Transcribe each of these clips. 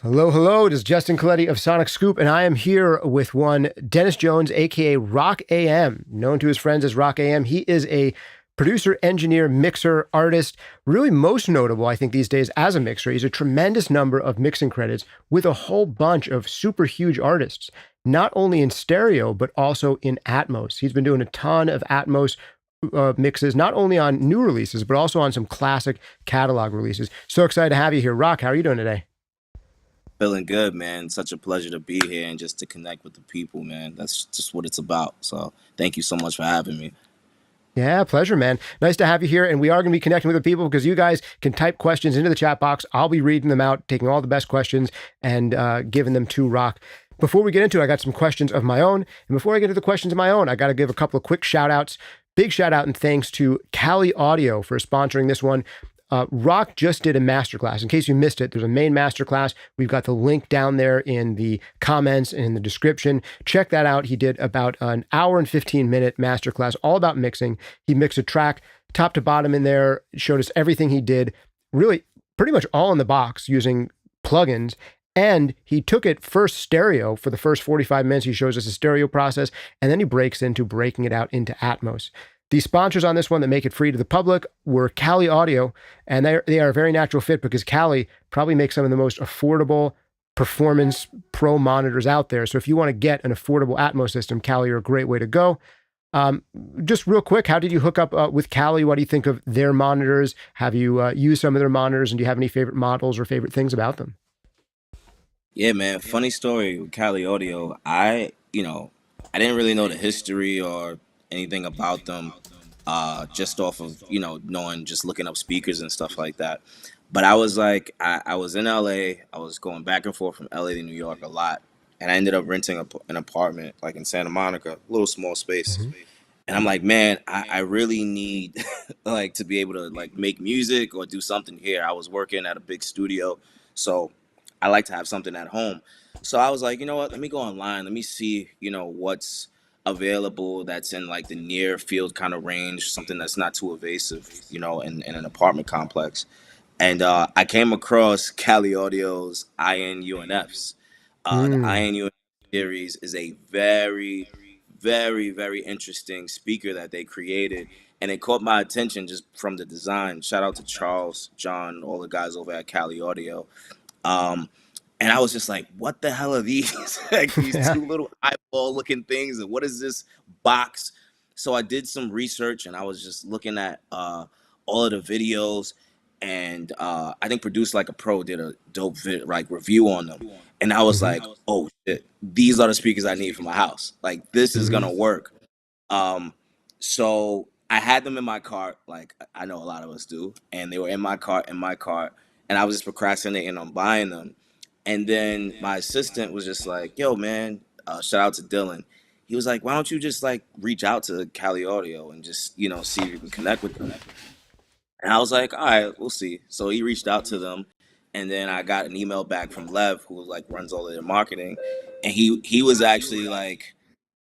Hello, hello. It is Justin Coletti of SonicScoop, and I am here with one Dennis Jones, aka ROC.am, known to his friends as ROC.am. He is a producer, engineer, mixer, artist, really most notable, I think, these days as a mixer. He's a tremendous number of mixing credits with a whole bunch of super huge artists, not only in stereo, but also in Atmos. He's been doing a ton of Atmos mixes, not only on new releases, but also on some classic catalog releases. So excited to have you here. Rock, how are you doing today? Feeling good, man. Such a pleasure to be here and just to connect with the people, man. That's just what it's about. So thank you so much for having me. Yeah, pleasure, man. Nice to have you here. And we are going to be connecting with the people because you guys can type questions into the chat box. I'll be reading them out, taking all the best questions and giving them to Rock. Before we get into it, I got some questions of my own. And before I get into the questions of my own, I got to give a couple of quick shout outs. Big shout out and thanks to Cali Audio for sponsoring this one. Rock just did a masterclass. In case you missed it, there's a main masterclass. We've got the link down there in the comments and in the description. Check that out. He did about an hour and 15-minute masterclass all about mixing. He mixed a track top to bottom in there, showed us everything he did, really pretty much all in the box using plugins. And he took it first stereo for the first 45 minutes. He shows us a stereo process, and then he breaks into breaking it out into Atmos. The sponsors on this one that make it free to the public were Cali Audio, and they are a very natural fit because Cali probably makes some of the most affordable performance pro monitors out there. So if you want to get an affordable Atmos system, Cali are a great way to go. Just real quick, how did you hook up with Cali? What do you think of their monitors? Have you used some of their monitors, and do you have any favorite models or favorite things about them? Yeah, man. Funny story with Cali Audio. I didn't really know the history or anything about them, just off of, knowing, just looking up speakers and stuff like that. But I was like, I was in LA. I was going back and forth from LA to New York a lot. And I ended up renting an apartment like in Santa Monica, a little small space. Mm-hmm. And I'm like, man, I really need like to be able to like make music or do something here. I was working at a big studio, so I like to have something at home. So I was like, you know what? Let me go online. Let me see, what's available that's in like the near field kind of range, something that's not too evasive, in an apartment complex. And I came across Cali Audio's INUNFs. The Mm. INUNF series is a very, very, very interesting speaker that they created. And it caught my attention just from the design. Shout out to Charles, John, all the guys over at Cali Audio. Um, and I was just like, what the hell are these? Like these Yeah. two little eyeball looking things. And what is this box? So I did some research and I was just looking at all of the videos. And I think Produce Like a Pro did a dope review on them. And I was Mm-hmm. like, oh shit, these are the speakers I need for my house. Like this is Mm-hmm. gonna work. Um, so I had them in my cart, like I know a lot of us do, and they were in my cart, and I was just procrastinating on buying them. And then my assistant was just like, "Yo, man, shout out to Dylan." He was like, "Why don't you just like reach out to Cali Audio and just see if you can connect with them?" And I was like, "All right, we'll see." So he reached out to them, and then I got an email back from Lev, who like runs all of their marketing, and he was actually like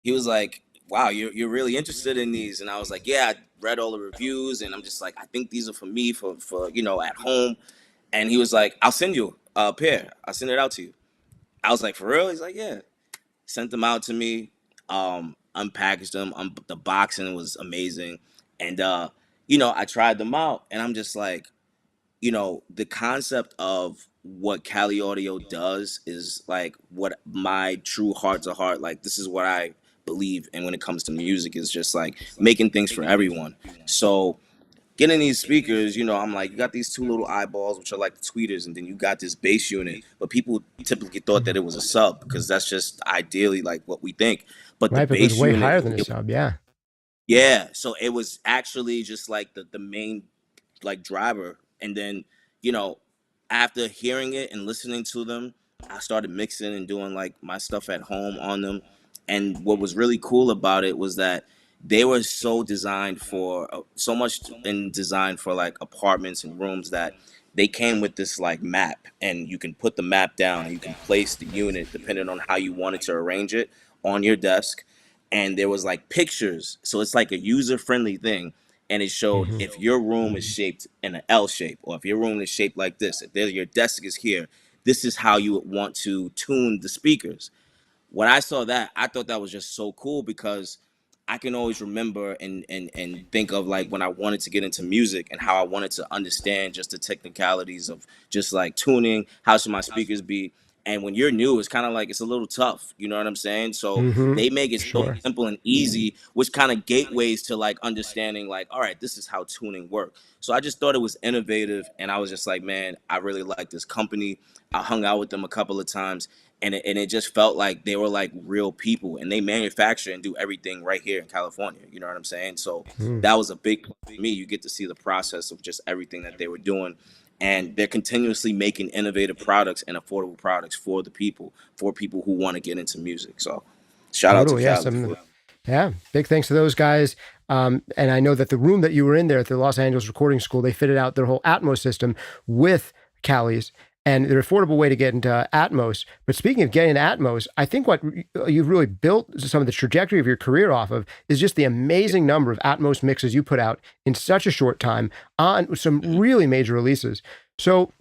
he was like, "Wow, you're really interested in these?" And I was like, "Yeah, I read all the reviews, and I'm just like, I think these are for me for at home." And he was like, "I'll send you a pair. I'll send it out to you." I was like, "For real?" He's like, "Yeah." Sent them out to me, unpackaged them. The boxing was amazing, and I tried them out, and I'm just like, the concept of what Cali Audio does is like what my true heart to heart, like this is what I believe in when it comes to music, is just like making things for everyone. So getting these speakers, I'm like, you got these two little eyeballs, which are like the tweeters, and then you got this bass unit. But people typically thought that it was a sub because that's just ideally like what we think. But the Right, but it was bass way unit, higher than a sub. Yeah. yeah. So it was actually just like the main like driver. And then, you know, after hearing it and listening to them, I started mixing and doing like my stuff at home on them. And what was really cool about it was that they were so designed for so much in design for like apartments and rooms that they came with this like map, and you can put the map down and you can place the unit depending on how you wanted to arrange it on your desk. And there was like pictures, so it's like a user friendly thing, and it showed Mm-hmm. if your room is shaped in an L shape, or if your room is shaped like this, if your desk is here, this is how you would want to tune the speakers. When I saw that, I thought that was just so cool because I can always remember and think of like when I wanted to get into music and how I wanted to understand just the technicalities of just like tuning, how should my speakers be. And when you're new, it's kind of like it's a little tough, you know what I'm saying? So Mm-hmm. they make it so Sure. simple and easy, which kind of gateways to like understanding like, all right, this is how tuning works. So I just thought it was innovative, and I was just like, man, I really like this company. I hung out with them a couple of times, and it just felt like they were like real people, and they manufacture and do everything right here in California. You know what I'm saying? So Mm. that was a big plus for me. You get to see the process of just everything that they were doing, and they're continuously making innovative products and affordable products for the people, for people who want to get into music. So shout out to Totally. Yes. Cali for Yeah. Big thanks to those guys. And I know that the room that you were in there at the Los Angeles Recording School, they fitted out their whole Atmos system with Cali's, and they're an affordable way to get into Atmos. But speaking of getting into Atmos, I think what you've really built some of the trajectory of your career off of is just the amazing number of Atmos mixes you put out in such a short time on some really major releases. So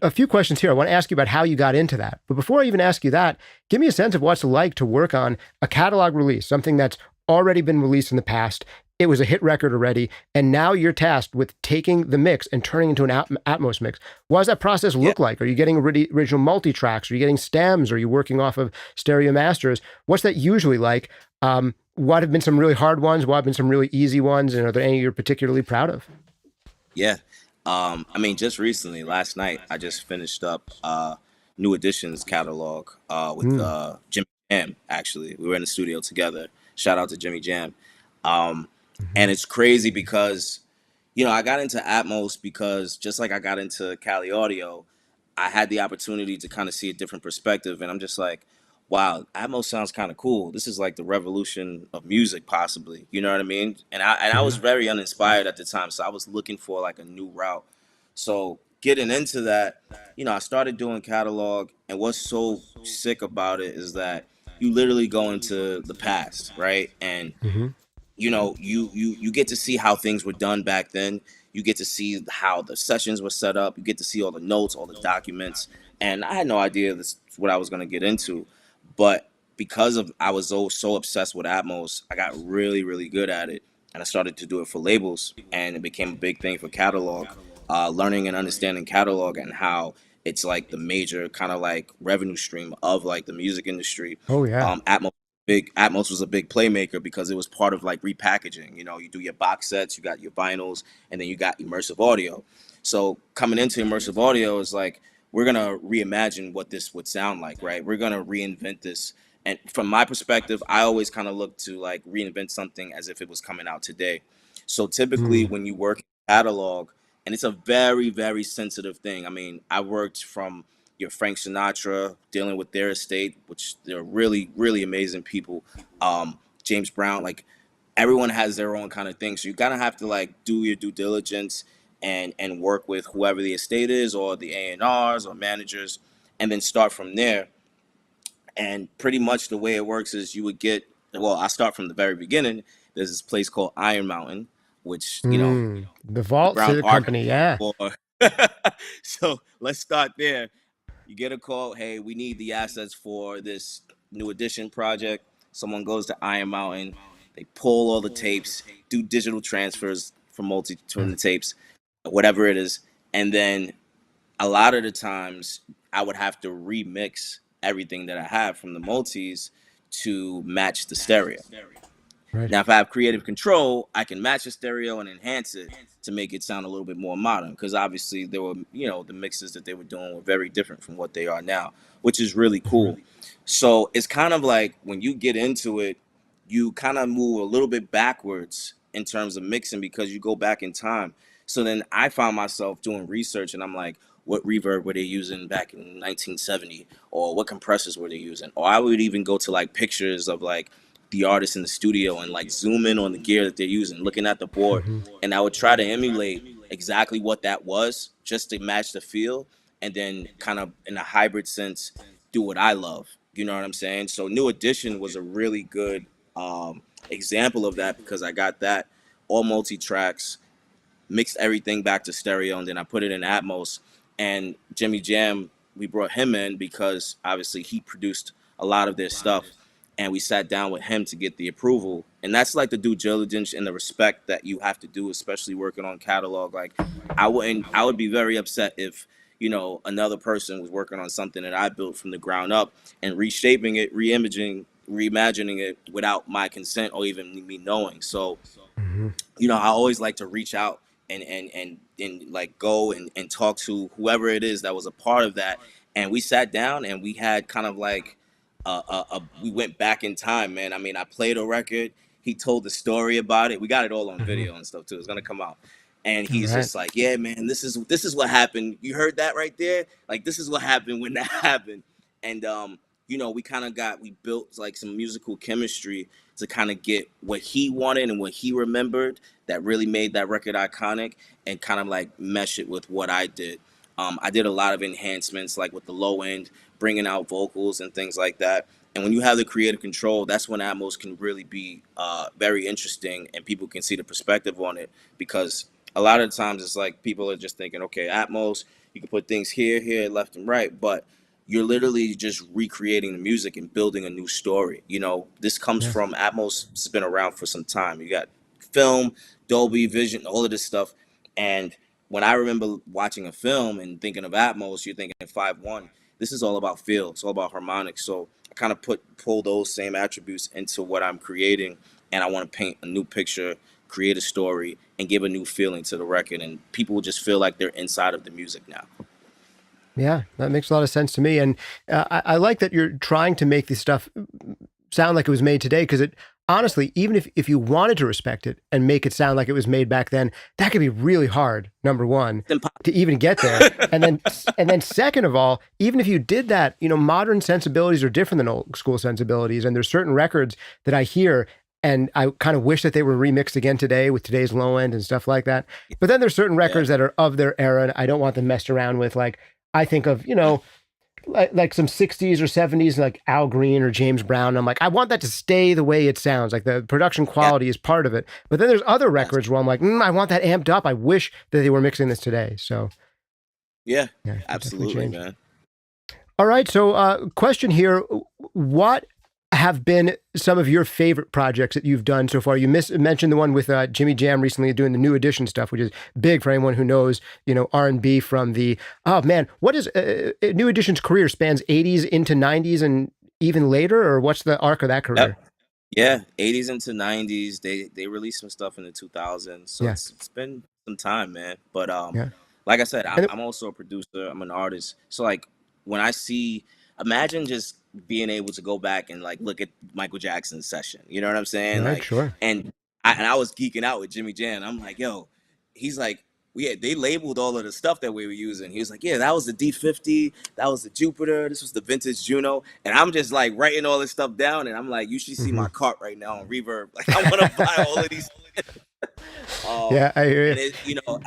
a few questions here. I want to ask you about how you got into that. But before I even ask you that, give me a sense of what it's like to work on a catalog release, something that's already been released in the past. It was a hit record already, and now you're tasked with taking the mix and turning into an Atmos mix. What does that process look like? Are you getting original multi-tracks? Are you getting stems? Are you working off of stereo masters? What's that usually like? What have been some really hard ones? What have been some really easy ones? And are there any you're particularly proud of? Yeah. I mean, just recently, last night, I just finished up New Edition's catalog with Mm. Jimmy Jam, actually. We were in the studio together. Shout out to Jimmy Jam. Um, Mm-hmm. and it's crazy because, you know, I got into Atmos because just like I got into Cali Audio, I had the opportunity to kind of see a different perspective. And I'm just like, wow, Atmos sounds kind of cool. This is like the revolution of music, possibly. You know what I mean? And I was Mm-hmm. very uninspired at the time, so I was looking for like a new route. So getting into that, you know, I started doing catalog, and what's so sick about it is that you literally go into the past, right? And Mm-hmm. you know, you get to see how things were done back then. You get to see how the sessions were set up. You get to see all the notes, all the documents. And I had no idea this is what I was going to get into, but because of I was so obsessed with Atmos, I got really good at it, and I started to do it for labels, and it became a big thing for catalog. Learning and understanding catalog and how it's like the major kind of like revenue stream of like the music industry. Oh, yeah. Atmos was a big playmaker because it was part of like repackaging. You know, you do your box sets, you got your vinyls, and then you got immersive audio. So coming into immersive audio is like we're gonna reimagine what this would sound like, right? We're gonna reinvent this. And from my perspective, I always kind of look to like reinvent something as if it was coming out today. So typically Mm. when you work in catalog, and it's a very sensitive thing. I mean, I worked from your Frank Sinatra, dealing with their estate, which they're really amazing people. James Brown, like everyone has their own kind of thing. So you gotta have to like do your due diligence and work with whoever the estate is or the A&Rs or managers, and then start from there. And pretty much the way it works is you would get, well, I start from the very beginning. There's this place called Iron Mountain, which, you know, Mm. The Vault Brown Company, architect yeah. for. So let's start there. You get a call, hey, we need the assets for this new edition project. Someone goes to Iron Mountain, they pull all the tapes, do digital transfers from the tapes, whatever it is, and then a lot of the times I would have to remix everything that I have from the multis to match the stereo. Right. Now, if I have creative control, I can match the stereo and enhance it to make it sound a little bit more modern. Because obviously, there were, you know, the mixes that they were doing were very different from what they are now, which is really Mm-hmm. cool. So it's kind of like when you get into it, you kind of move a little bit backwards in terms of mixing because you go back in time. So then I found myself doing research, and I'm like, what reverb were they using back in 1970, or what compressors were they using? Or I would even go to like pictures of like the artists in the studio and like zoom in on the gear that they're using, looking at the board, Mm-hmm. and I would try to emulate exactly what that was just to match the feel, and then kind of in a hybrid sense do what I love. You know what I'm saying? So New Edition was a really good example of that because I got that all multi tracks, mixed everything back to stereo, and then I put it in Atmos. And Jimmy Jam we brought him in because obviously he produced a lot of their stuff, and we sat down with him to get the approval. And that's like the due diligence and the respect that you have to do, especially working on catalog. Like I would be very upset if, you know, another person was working on something that I built from the ground up and reshaping it, reimagining it without my consent or even me knowing. So, Mm-hmm. you know, I always like to reach out and like go and talk to whoever it is that was a part of that. And we sat down and we had kind of like we went back in time, man. I mean, I played a record. He told the story about it. We got it all on Mm-hmm. video and stuff too. It's gonna come out. And All he's right. just like, yeah, man, this is what happened. You heard that right there? Like, this is what happened when that happened. And you know, we built like some musical chemistry to kind of get what he wanted and what he remembered that really made that record iconic, and kind of like mesh it with what I did. I did a lot of enhancements, like with the low end, bringing out vocals and things like that. And when you have the creative control, that's when Atmos can really be very interesting, and people can see the perspective on it. Because a lot of times it's like people are just thinking, okay, Atmos, you can put things here, left and right, but you're literally just recreating the music and building a new story. You know, this comes Yeah. from Atmos has been around for some time. You got film, Dolby Vision, all of this stuff. And when I remember watching a film and thinking of Atmos, you're thinking 5.1. This is all about feel. It's all about harmonics. So I kind of pull those same attributes into what I'm creating, and I want to paint a new picture, create a story, and give a new feeling to the record. And people will just feel like they're inside of the music now. Yeah, that makes a lot of sense to me. And I like that you're trying to make this stuff sound like it was made today, because it honestly, even if you wanted to respect it and make it sound like it was made back then, that could be really hard, number one, to even get there. And then second of all, even if you did that, you know, modern sensibilities are different than old school sensibilities. And there's certain records that I hear and I kind of wish that they were remixed again today with today's low end and stuff like that. But then there's certain records that are of their era, and I don't want them messed around with. Like, I think of, you know, like some 60s or 70s, like Al Green or James Brown. I'm like, I want that to stay the way it sounds. Like, the production quality is part of it. But then there's other records where I'm like, I want that amped up. I wish that they were mixing this today. So Yeah, it absolutely, definitely changed. man. All right. So question here. What have been some of your favorite projects that you've done so far? You mentioned the one with Jimmy Jam recently, doing the New Edition stuff, which is big for anyone who knows, you know, R&B from the, oh man, what is New Edition's career? Spans 80s into 90s and even later, or what's the arc of that career? Yeah, 80s into 90s. They released some stuff in the 2000s, so it's been some time, man. But like I said, I'm also a producer. I'm an artist. So like when I see, imagine just being able to go back and like look at Michael Jackson's session. You know what I'm saying? Right, Like, sure. and I was geeking out with Jimmy Jam. I'm like, yo, he's like, they labeled all of the stuff that we were using. He was like, yeah, that was the D50, that was the Jupiter, this was the vintage Juno. And I'm just like writing all this stuff down, and I'm like, you should see my cart right now on Reverb. Like, I want to buy all of these. Yeah, I hear you. And it, you know,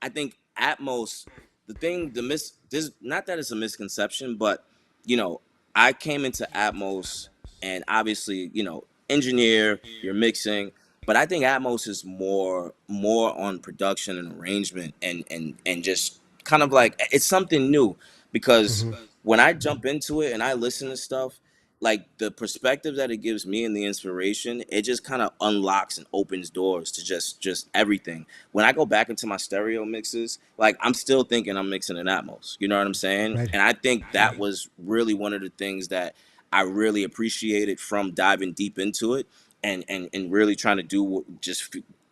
I think Atmos, this, not that it's a misconception, but you know, I came into Atmos, and obviously, you know, engineer, you're mixing, but I think Atmos is more on production and arrangement, and just kind of like it's something new, because when I jump into it and I listen to stuff, like the perspective that it gives me and the inspiration, it just kind of unlocks and opens doors to just everything. When I go back into my stereo mixes, like I'm still thinking I'm mixing in Atmos. You know what I'm saying? Right. And I think that was really one of the things that I really appreciated from diving deep into it, and really trying to do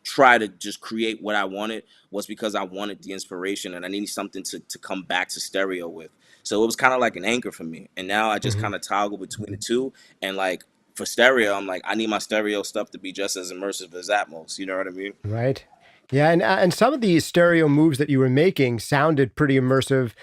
try to just create what I wanted, was because I wanted the inspiration and I needed something to come back to stereo with. So it was kind of like an anchor for me. And now I just kind of toggle between the two. And like for stereo, I'm like, I need my stereo stuff to be just as immersive as Atmos. You know what I mean? Right. Yeah, and some of the stereo moves that you were making sounded pretty immersive.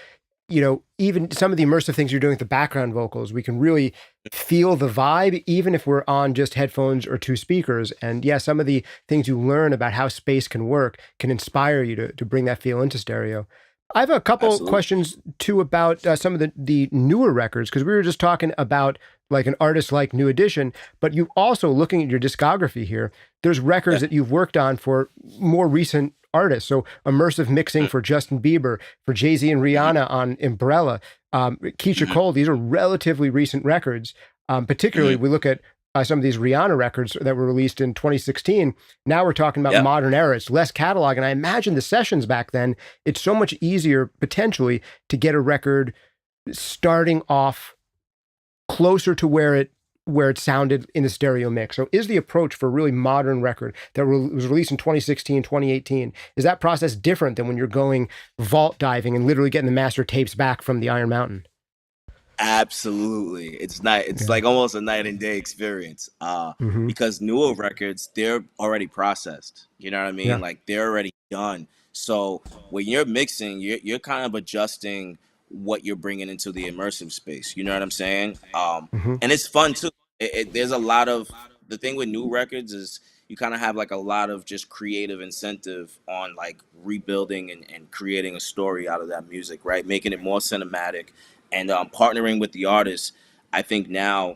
You know, even some of the immersive things you're doing with the background vocals, we can really feel the vibe, even if we're on just headphones or two speakers. And yeah, some of the things you learn about how space can work can inspire you to bring that feel into stereo. I have a couple questions too about some of the newer records, because we were just talking about like an artist like New Edition, but you also, looking at your discography here, there's records that you've worked on for more recent artists. So immersive mixing for Justin Bieber, for Jay-Z and Rihanna on Umbrella, Keisha Cole. These are relatively recent records. Particularly, we look at some of these Rihanna records that were released in 2016. Now we're talking about modern era. It's less catalog. And I imagine the sessions back then, it's so much easier potentially to get a record starting off closer to where it sounded in the stereo mix. So is the approach for a really modern record that was released in 2016, 2018, is that process different than when you're going vault diving and literally getting the master tapes back from the Iron Mountain? Absolutely. It's not, it's like almost a night and day experience. Because newer records, they're already processed. You know what I mean? Yeah. Like they're already done. So when you're mixing, you're kind of adjusting what you're bringing into the immersive space. You know what I'm saying? And it's fun too. There's a lot of, the thing with new records is you kind of have like a lot of just creative incentive on like rebuilding and creating a story out of that music, right? Making it more cinematic. And partnering with the artists, I think now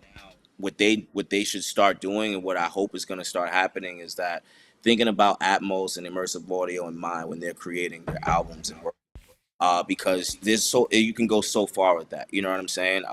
what they should start doing, and what I hope is going to start happening, is that thinking about Atmos and immersive audio in mind when they're creating their albums and work. Because you can go so far with that. You know what I'm saying?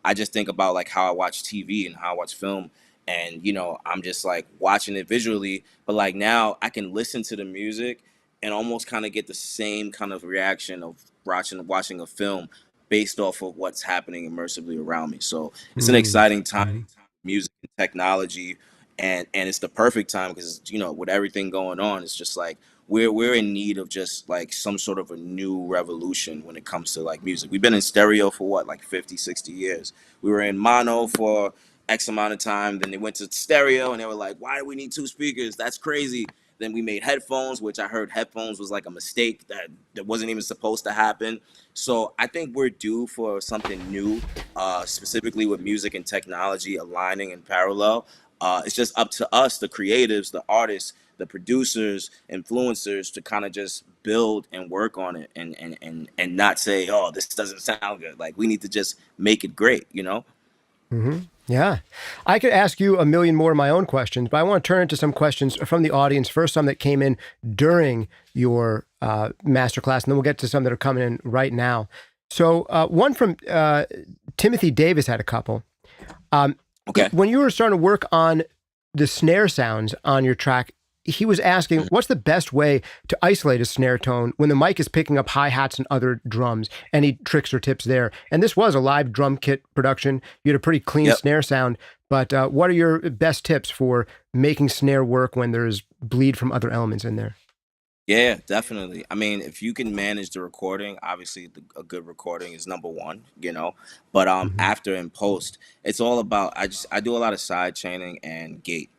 I just think about like how I watch TV and how I watch film, and I'm just like watching it visually, but like now I can listen to the music and almost kind of get the same kind of reaction of watching a film based off of what's happening immersively around me. So it's an exciting time, music and technology, and it's the perfect time because with everything going on, it's just like we're in need of just like some sort of a new revolution when it comes to like music. We've been in stereo for what, like 50, 60 years. We were in mono for X amount of time, then they went to stereo and they were like, why do we need two speakers? That's crazy. Then we made headphones, which I heard headphones was like a mistake that wasn't even supposed to happen. So I think we're due for something new, specifically with music and technology aligning in parallel. It's just up to us, the creatives, the artists, the producers, influencers, to kind of just build and work on it and not say, oh, this doesn't sound good. Like we need to just make it great, Yeah. I could ask you a million more of my own questions, but I want to turn to some questions from the audience. First, some that came in during your masterclass, and then we'll get to some that are coming in right now. So one from Timothy Davis had a couple. Okay. When you were starting to work on the snare sounds on your track, he was asking, what's the best way to isolate a snare tone when the mic is picking up hi-hats and other drums? Any tricks or tips there? And this was a live drum kit production. You had a pretty clean snare sound, but what are your best tips for making snare work when there's bleed from other elements in there? Yeah, definitely. I mean, if you can manage the recording, obviously a good recording is number one, but after in post, it's all about, I do a lot of side chaining and gate,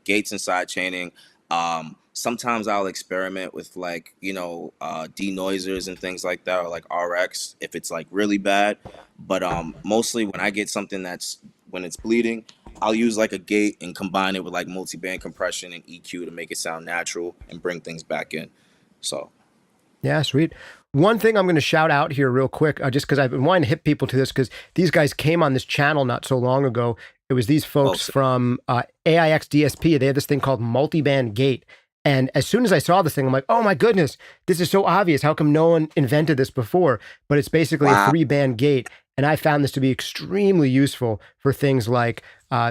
gates and side chaining. Sometimes I'll experiment with like, denoisers and things like that, or like RX if it's like really bad. But mostly when I get something when it's bleeding, I'll use like a gate and combine it with like multi-band compression and EQ to make it sound natural and bring things back in. So. Yeah, sweet. One thing I'm going to shout out here real quick, just because I've been wanting to hit people to this, because these guys came on this channel not so long ago. It was these folks from AIX DSP. They had this thing called multi-band gate. And as soon as I saw this thing, I'm like, oh my goodness, this is so obvious. How come no one invented this before? But it's basically a 3-band gate. And I found this to be extremely useful for things like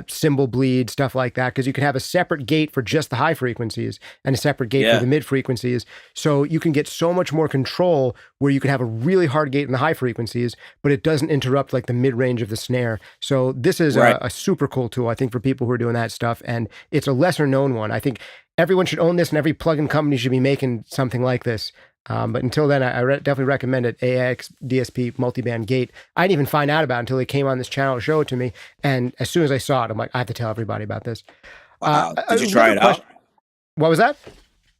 cymbal bleed, stuff like that, because you can have a separate gate for just the high frequencies and a separate gate for the mid frequencies. So you can get so much more control where you can have a really hard gate in the high frequencies, but it doesn't interrupt like the mid range of the snare. So this is a super cool tool, I think, for people who are doing that stuff. And it's a lesser known one. I think everyone should own this, and every plugin company should be making something like this. But until then, I definitely recommend it. AIX DSP multiband gate. I didn't even find out about it until they came on this channel to show it to me. And as soon as I saw it, I'm like, I have to tell everybody about this. Did you try it out? What was that?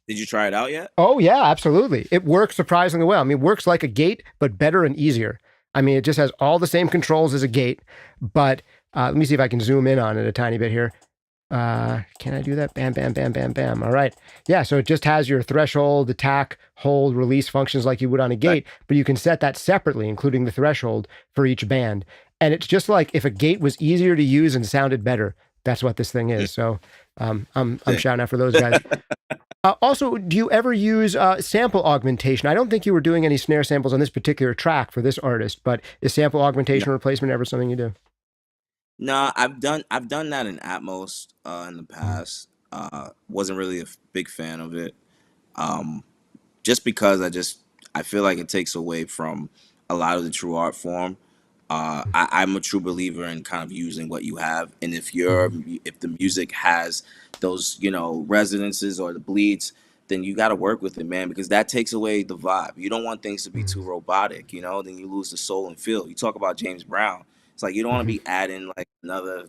Did you try it out yet? Oh, yeah, absolutely. It works surprisingly well. I mean, it works like a gate, but better and easier. I mean, it just has all the same controls as a gate. But let me see if I can zoom in on it a tiny bit here. Can I do that? Bam, bam, bam, bam, bam. All right. Yeah. So it just has your threshold, attack, hold, release functions like you would on a gate, but you can set that separately, including the threshold for each band. And it's just like if a gate was easier to use and sounded better. that's what this thing is. So I'm Sick. shouting out for those guys. Also, do you ever use sample augmentation? I don't think you were doing any snare samples on this particular track for this artist, but is sample augmentation replacement ever something you do? No, I've done that in Atmos in the past. Wasn't really a big fan of it. Um, just because I feel like it takes away from a lot of the true art form. I'm a true believer in kind of using what you have, and Mm-hmm. if the music has those resonances or the bleeds, then you got to work with it, man, because that takes away the vibe. You don't want things to be too Mm-hmm. robotic, then you lose the soul and feel. You talk about James Brown. It's like you don't want to Mm-hmm. be adding like another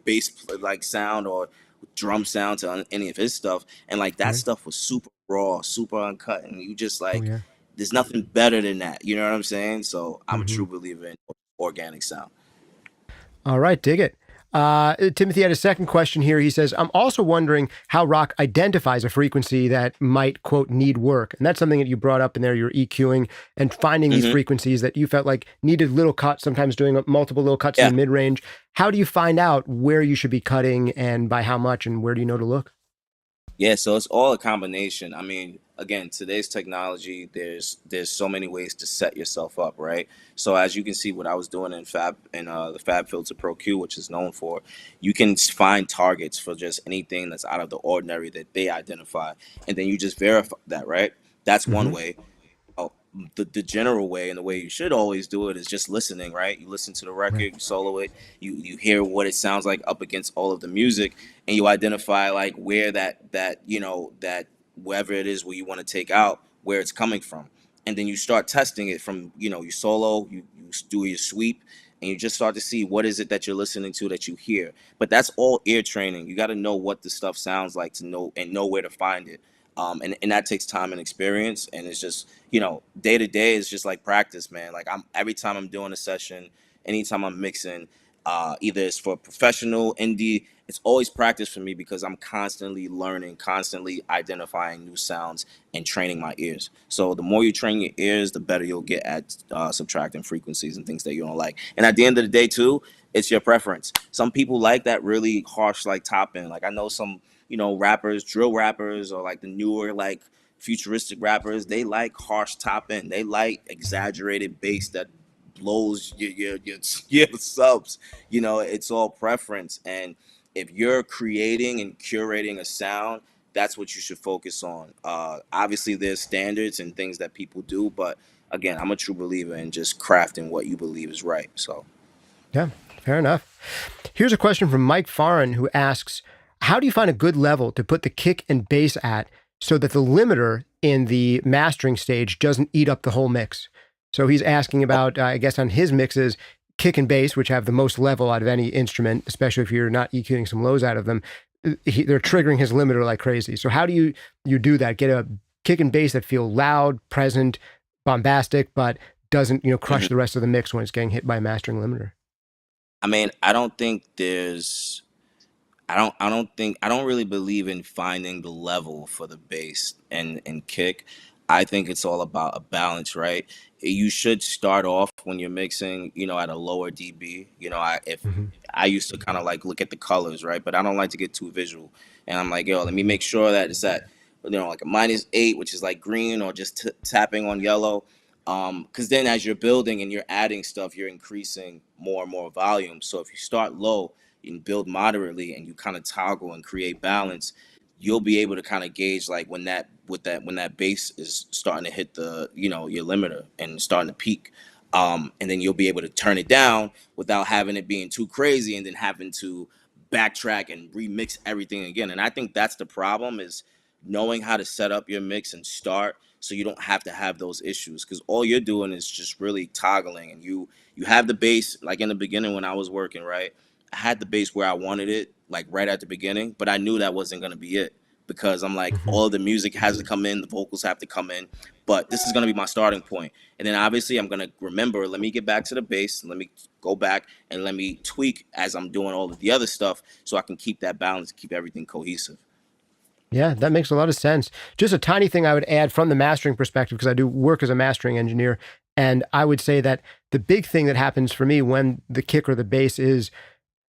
bass like sound or drum sound to any of his stuff, and like that Right. stuff was super raw, super uncut, and you just Oh like yeah. there's nothing better than that. You know what I'm saying? So I'm a Mm-hmm. true believer in organic sound. All right, dig it. Timothy had a second question here. He says, I'm also wondering how rock identifies a frequency that might, quote, need work. And that's something that you brought up in there, you're EQing and finding these Hmm. frequencies that you felt like needed little cuts, sometimes doing multiple little cuts in Yeah. the mid range. How do you find out where you should be cutting and by how much, and where do you know to look? Yeah, so it's all a combination. I mean, again, today's technology, there's so many ways to set yourself up, right? So as you can see, what I was doing in the Fab Filter Pro Q, which is known for, you can find targets for just anything that's out of the ordinary that they identify, and then you just verify that, right? That's one Mm-hmm. way. Oh, the general way and the way you should always do it is just listening, right? You listen to the record, Right. you solo it, you hear what it sounds like up against all of the music, and you identify like where that wherever it is where you want to take out, where it's coming from, and then you start testing it from you solo, you do your sweep, and you just start to see what is it that you're listening to that you hear. But that's all ear training. You got to know what the stuff sounds like to know where to find it. And that takes time and experience, and it's just day to day is just like practice, man. Like I'm every time I'm doing a session, anytime I'm mixing, either it's for professional, indie, it's always practice for me because I'm constantly learning, constantly identifying new sounds and training my ears. So the more you train your ears, the better you'll get at subtracting frequencies and things that you don't like. And at the end of the day too, it's your preference. Some people like that really harsh like top end. Like I know some rappers, drill rappers, or like the newer like futuristic rappers, they like harsh top end. They like exaggerated bass that blows your subs. It's all preference. And if you're creating and curating a sound, that's what you should focus on. Obviously, there's standards and things that people do, but again, I'm a true believer in just crafting what you believe is right. So. Yeah, fair enough. Here's a question from Mike Farren who asks, how do you find a good level to put the kick and bass at so that the limiter in the mastering stage doesn't eat up the whole mix? So he's asking about, I guess on his mixes, kick and bass, which have the most level out of any instrument, especially if you're not EQing some lows out of them, they're triggering his limiter like crazy. So how do you do that? Get a kick and bass that feel loud, present, bombastic, but doesn't crush Mhm. the rest of the mix when it's getting hit by a mastering limiter. I mean, I don't think there's I don't really believe in finding the level for the bass and kick. I think it's all about a balance, right? You should start off when you're mixing, at a lower dB. Mm-hmm. I used to kind of like look at the colors, right? But I don't like to get too visual. And I'm like, yo, let me make sure that it's at, like a -8, which is like green, or just tapping on yellow. Because then as you're building and you're adding stuff, you're increasing more and more volume. So if you start low, you can build moderately and you kind of toggle and create balance, you'll be able to kind of gauge like when that bass is starting to hit your limiter and starting to peak. And then you'll be able to turn it down without having it being too crazy and then having to backtrack and remix everything again. And I think that's the problem, is knowing how to set up your mix and start so you don't have to have those issues, because all you're doing is just really toggling. And you have the bass, like in the beginning when I was working, right? I had the bass where I wanted it, like right at the beginning, but I knew that wasn't gonna be it, because I'm like, Mm-hmm. all of the music has to come in, the vocals have to come in, but this is gonna be my starting point. And then obviously I'm gonna remember, let me get back to the bass, let me go back and let me tweak as I'm doing all of the other stuff so I can keep that balance, keep everything cohesive. Yeah, that makes a lot of sense. Just a tiny thing I would add from the mastering perspective, because I do work as a mastering engineer. And I would say that the big thing that happens for me when the kick or the bass is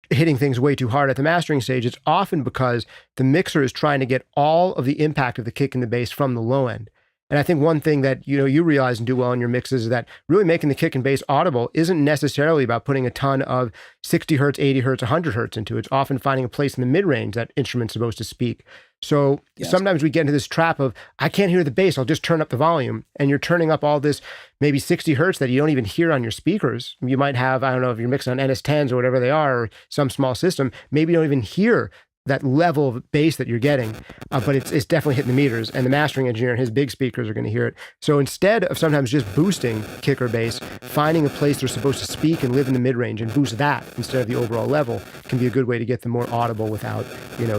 hitting things way too hard at the mastering stage, it's often because the mixer is trying to get all of the impact of the kick and the bass from the low end. And I think one thing that you realize and do well in your mixes is that really making the kick and bass audible isn't necessarily about putting a ton of 60 hertz, 80 hertz, 100 hertz into it. It's often finding a place in the mid range that instrument's supposed to speak. So Yes. sometimes we get into this trap of, I can't hear the bass, I'll just turn up the volume. And you're turning up all this maybe 60 hertz that you don't even hear on your speakers. You might have, I don't know if you're mixing on NS10s or whatever they are, or some small system, maybe you don't even hear that level of bass that you're getting, but it's definitely hitting the meters, and the mastering engineer and his big speakers are going to hear it. So instead of sometimes just boosting kick or bass, finding a place they're supposed to speak and live in the mid-range and boost that instead of the overall level can be a good way to get them more audible without,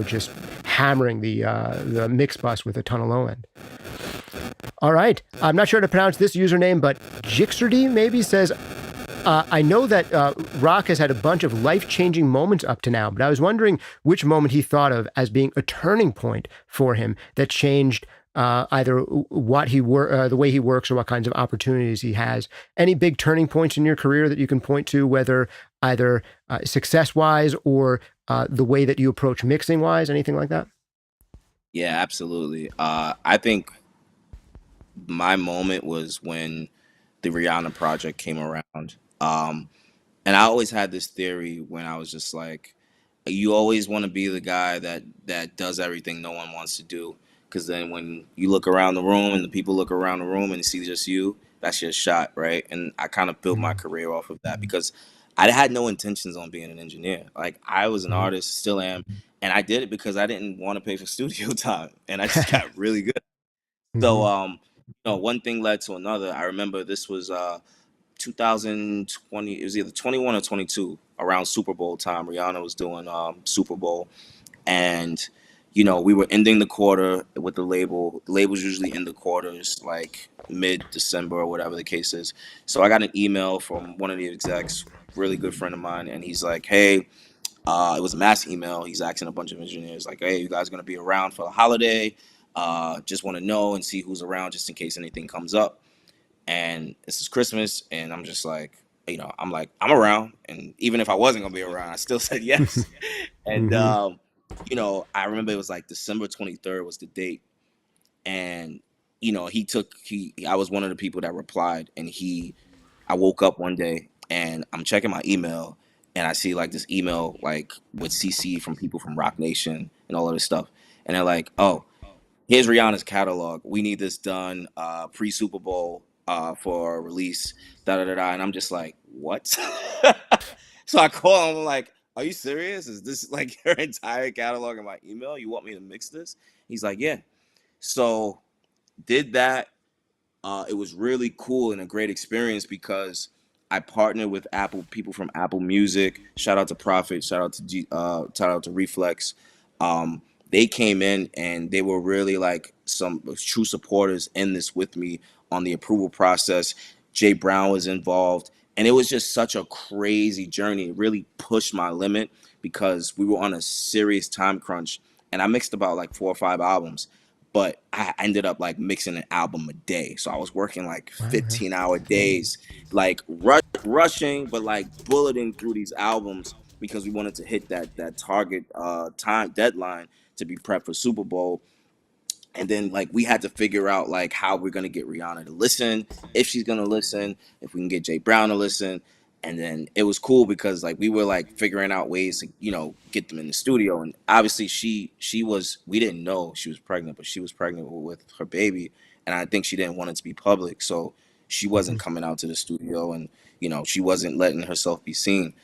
just hammering the mix bus with a ton of low end. All right. I'm not sure how to pronounce this username, but Jixerdy maybe says, I know that Rock has had a bunch of life-changing moments up to now, but I was wondering which moment he thought of as being a turning point for him that changed either the way he works or what kinds of opportunities he has. Any big turning points in your career that you can point to, whether either success-wise or the way that you approach mixing-wise, anything like that? Yeah, absolutely. I think my moment was when the Rihanna project came around. And I always had this theory when I was just like, you always want to be the guy that does everything no one wants to do. Because then when you look around the room and the people look around the room and see just you, that's your shot, right? And I kind of built my career off of that because I had no intentions on being an engineer. Like I was an artist, still am, and I did it because I didn't want to pay for studio time, and I just got really good. So, one thing led to another. I remember this was 2020. It was either 21 or 22 around Super Bowl time. Rihanna was doing Super Bowl, and we were ending the quarter with the label. The labels usually end the quarters like mid-December or whatever the case is. So I got an email from one of the execs, really good friend of mine, and he's like, "Hey." It was a mass email. He's asking a bunch of engineers, like, "Hey, you guys gonna be around for the holiday? Just want to know and see who's around, just in case anything comes up." And this is Christmas, and I'm just like, I'm like, I'm around, and even if I wasn't gonna be around, I still said yes. And I remember it was like December 23rd was the date, and I was one of the people that replied, and I woke up one day and I'm checking my email and I see like this email like with CC from people from Rock Nation and all of this stuff. And they're like, "Oh, here's Rihanna's catalog. We need this done pre Super Bowl for release." Da da da da. And I'm just like, "What?" So I call him. I'm like, "Are you serious? Is this like your entire catalog in my email? You want me to mix this?" He's like, "Yeah." So did that. It was really cool and a great experience because I partnered with people from Apple Music. Shout out to Prophet. Shout out to Reflex. They came in and they were really like some true supporters in this with me on the approval process. Jay Brown was involved, and it was just such a crazy journey. It really pushed my limit because we were on a serious time crunch, and I mixed about like 4 or 5 albums, but I ended up like mixing an album a day. So I was working like 15-hour days, like rushing, but like bulleting through these albums because we wanted to hit that target time deadline to be prepped for Super Bowl. And then like we had to figure out like how we're gonna get Rihanna to listen, if she's gonna listen, if we can get Jay Brown to listen. And then it was cool because like we were like figuring out ways to get them in the studio. And obviously we didn't know she was pregnant, but she was pregnant with her baby, and I think she didn't want it to be public, so she wasn't coming out to the studio, and she wasn't letting herself be seen.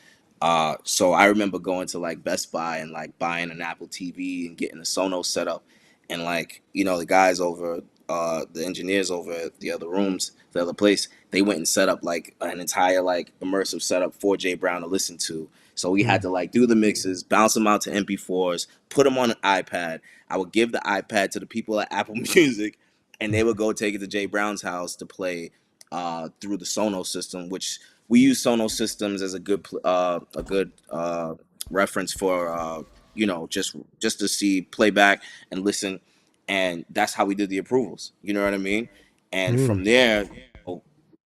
So I remember going to like Best Buy and like buying an Apple TV and getting a Sonos set up, and like the guys over, the engineers over at the other rooms, the other place, they went and set up like an entire like immersive setup for Jay Brown to listen to. So we had to like do the mixes, bounce them out to MP4s, put them on an iPad. I would give the iPad to the people at Apple Music, and they would go take it to Jay Brown's house to play through the Sonos system, which we use Sonos systems as a good reference for just to see playback and listen, and that's how we did the approvals. You know what I mean? And from there,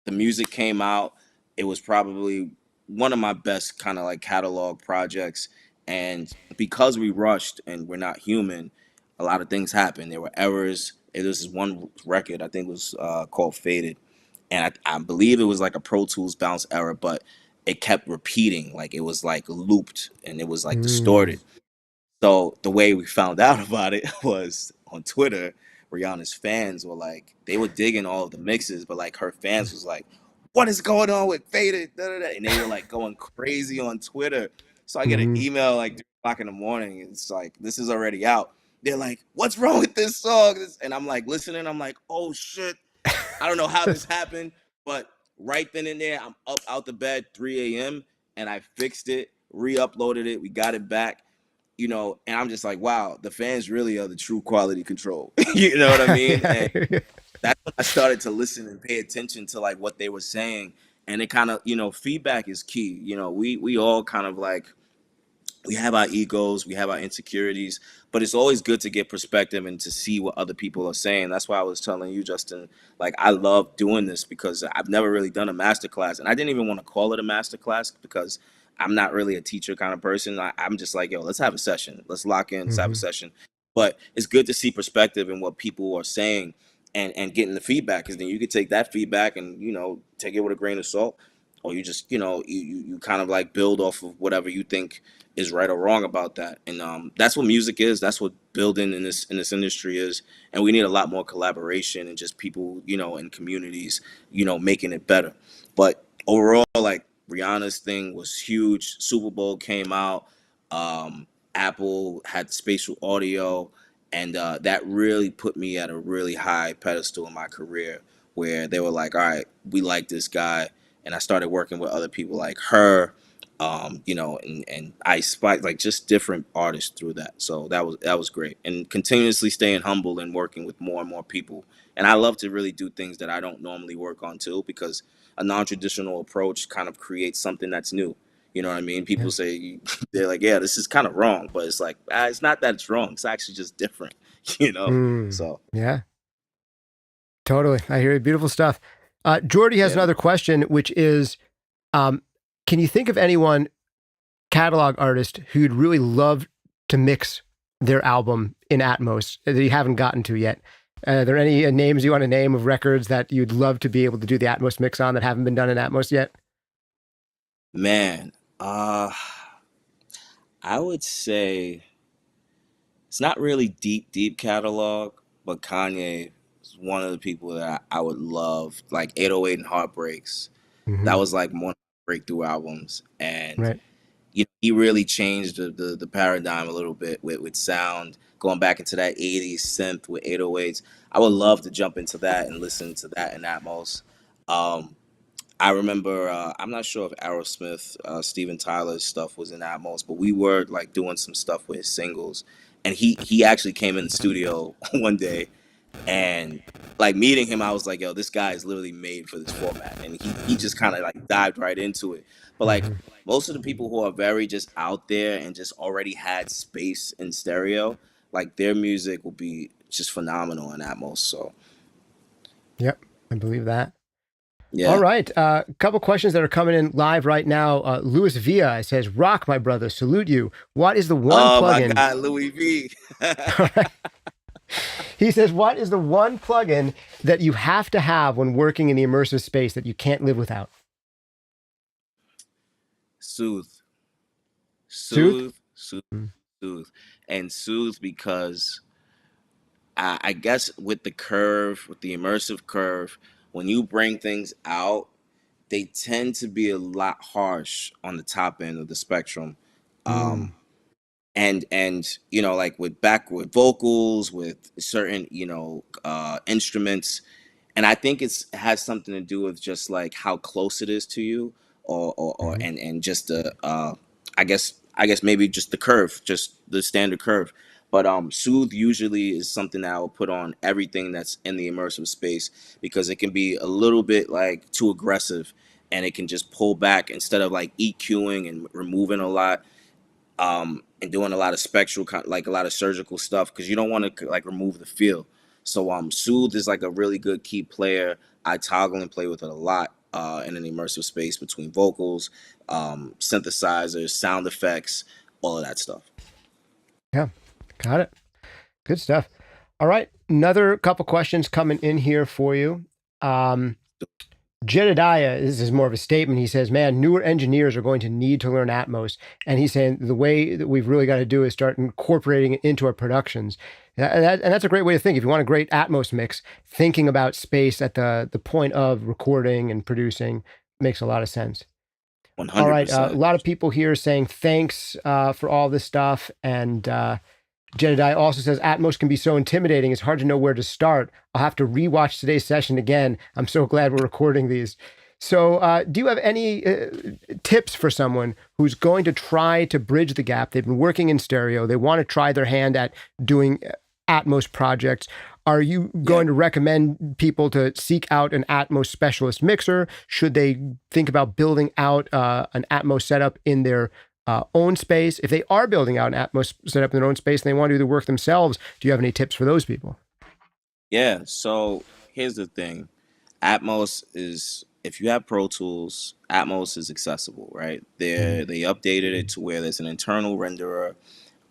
the music came out. It was probably one of my best kind of like catalog projects. And because we rushed and we're not human, a lot of things happened. There were errors. There was this one record I think was called Faded, and I believe it was like a Pro Tools bounce error, but it kept repeating, like it was like looped and it was like Mm. distorted. So the way we found out about it was on Twitter. Rihanna's fans were like, they were digging all of the mixes, but like her fans was like, "What is going on with Faded?" Da, da, da. And they were like going crazy on Twitter. So I get an Hmm. email like 3 o'clock in the morning. It's like, this is already out. They're like, "What's wrong with this song?" And I'm like listening. I'm like, "Oh shit! I don't know how this happened," but right then and there, I'm up out the bed 3 a.m. and I fixed it, re-uploaded it. We got it back, and I'm just like, wow, the fans really are the true quality control. You know what I mean? And Yeah. that's when I started to listen and pay attention to like what they were saying. And it kind of, feedback is key. We all kind of like, we have our egos, we have our insecurities, but it's always good to get perspective and to see what other people are saying. That's why I was telling you, Justin, like I love doing this because I've never really done a master class, and I didn't even want to call it a master class because I'm not really a teacher kind of person. I'm just like, yo, let's have a session, let's lock in, let's have a Hmm. session. But it's good to see perspective in what people are saying and getting the feedback, because then you could take that feedback and take it with a grain of salt, or you just you kind of like build off of whatever you think is right or wrong about that. And that's what music is. That's what building in this industry is. And we need a lot more collaboration and just people, in communities, making it better. But overall, like Rihanna's thing was huge. Super Bowl came out. Apple had spatial audio, and that really put me at a really high pedestal in my career, where they were like, all right, we like this guy. And I started working with other people like her, and I spiked like just different artists through that. So that was great, and continuously staying humble and working with more and more people. And I love to really do things that I don't normally work on too, because a non-traditional approach kind of creates something that's new. You know what I mean? Yeah. People say they're like, yeah, this is kind of wrong, but it's like it's not that it's wrong. It's actually just different. You know? Mm. So Yeah. Totally. I hear you. Beautiful stuff. Jordy has yeah, man. another question, which is, um, can you think of anyone, catalog artist, who'd really love to mix their album in Atmos that you haven't gotten to yet? Are there any names you want to name of records that you'd love to be able to do the Atmos mix on that haven't been done in Atmos yet? Man, uh, I would say it's not really deep catalog, but Kanye is one of the people that I would love, like 808 and Heartbreaks. That Hmm. was like one of my breakthrough albums, and Right. he really changed the paradigm a little bit with sound, going back into that 80s synth with 808s. I would love to jump into that and listen to that in Atmos. Um, I remember, I'm not sure if Aerosmith, Steven Tyler's stuff was in Atmos, but we were like doing some stuff with his singles. And he actually came in the studio one day, and like meeting him, I was like, yo, this guy is literally made for this format. And he just kind of like dived right into it. But like Hmm. most of the people who are very just out there and just already had space in stereo, like their music will be just phenomenal in Atmos. So Yep. I believe that. All yeah. right. A couple questions that are coming in live right now. Louis Villa says, "Rock, my brother, salute you. What is the one Oh my plugin?" God, Louis V. He says, "What is the one plugin that you have to have when working in the immersive space that you can't live without?" Soothe. Sooth. Soothe, soothe, soothe, and soothe because I guess with the curve, with the immersive curve, when you bring things out, they tend to be a lot harsh on the top end of the spectrum. Mm. Um, and like with vocals, with certain instruments, and I think it has something to do with just like how close it is to you, or Mhm. and just the I guess maybe just the curve, just the standard curve. But soothe usually is something that I will put on everything that's in the immersive space, because it can be a little bit like too aggressive, and it can just pull back instead of like EQing and removing a lot, and doing a lot of spectral, like a lot of surgical stuff, because you don't want to like remove the feel. So soothe is like a really good key player. I toggle and play with it a lot. in an immersive space between vocals, synthesizers, sound effects, all of that stuff. Yeah, got it. Good stuff. All right, another couple questions coming in here for you. Jedediah, this is more of a statement. He says, man, newer engineers are going to need to learn Atmos. And he's saying the way that we've really got to do is start incorporating it into our productions. And that's a great way to think. If you want a great Atmos mix, thinking about space at the point of recording and producing makes a lot of sense. 100%. All right, a lot of people here saying thanks for all this stuff. And Jedediah also says, Atmos can be so intimidating. It's hard to know where to start. I'll have to rewatch today's session again. I'm so glad we're recording these. So do you have any tips for someone who's going to try to bridge the gap? They've been working in stereo. They want to try their hand at doing Atmos projects. Are you going to recommend people to seek out an Atmos specialist mixer? Should they think about building out an Atmos setup in their own space? If they are building out an Atmos setup in their own space and they want to do the work themselves, do you have any tips for those people? Yeah, so here's the thing. Atmos is, if you have Pro Tools, Atmos is accessible, right? They updated it to where there's an internal renderer.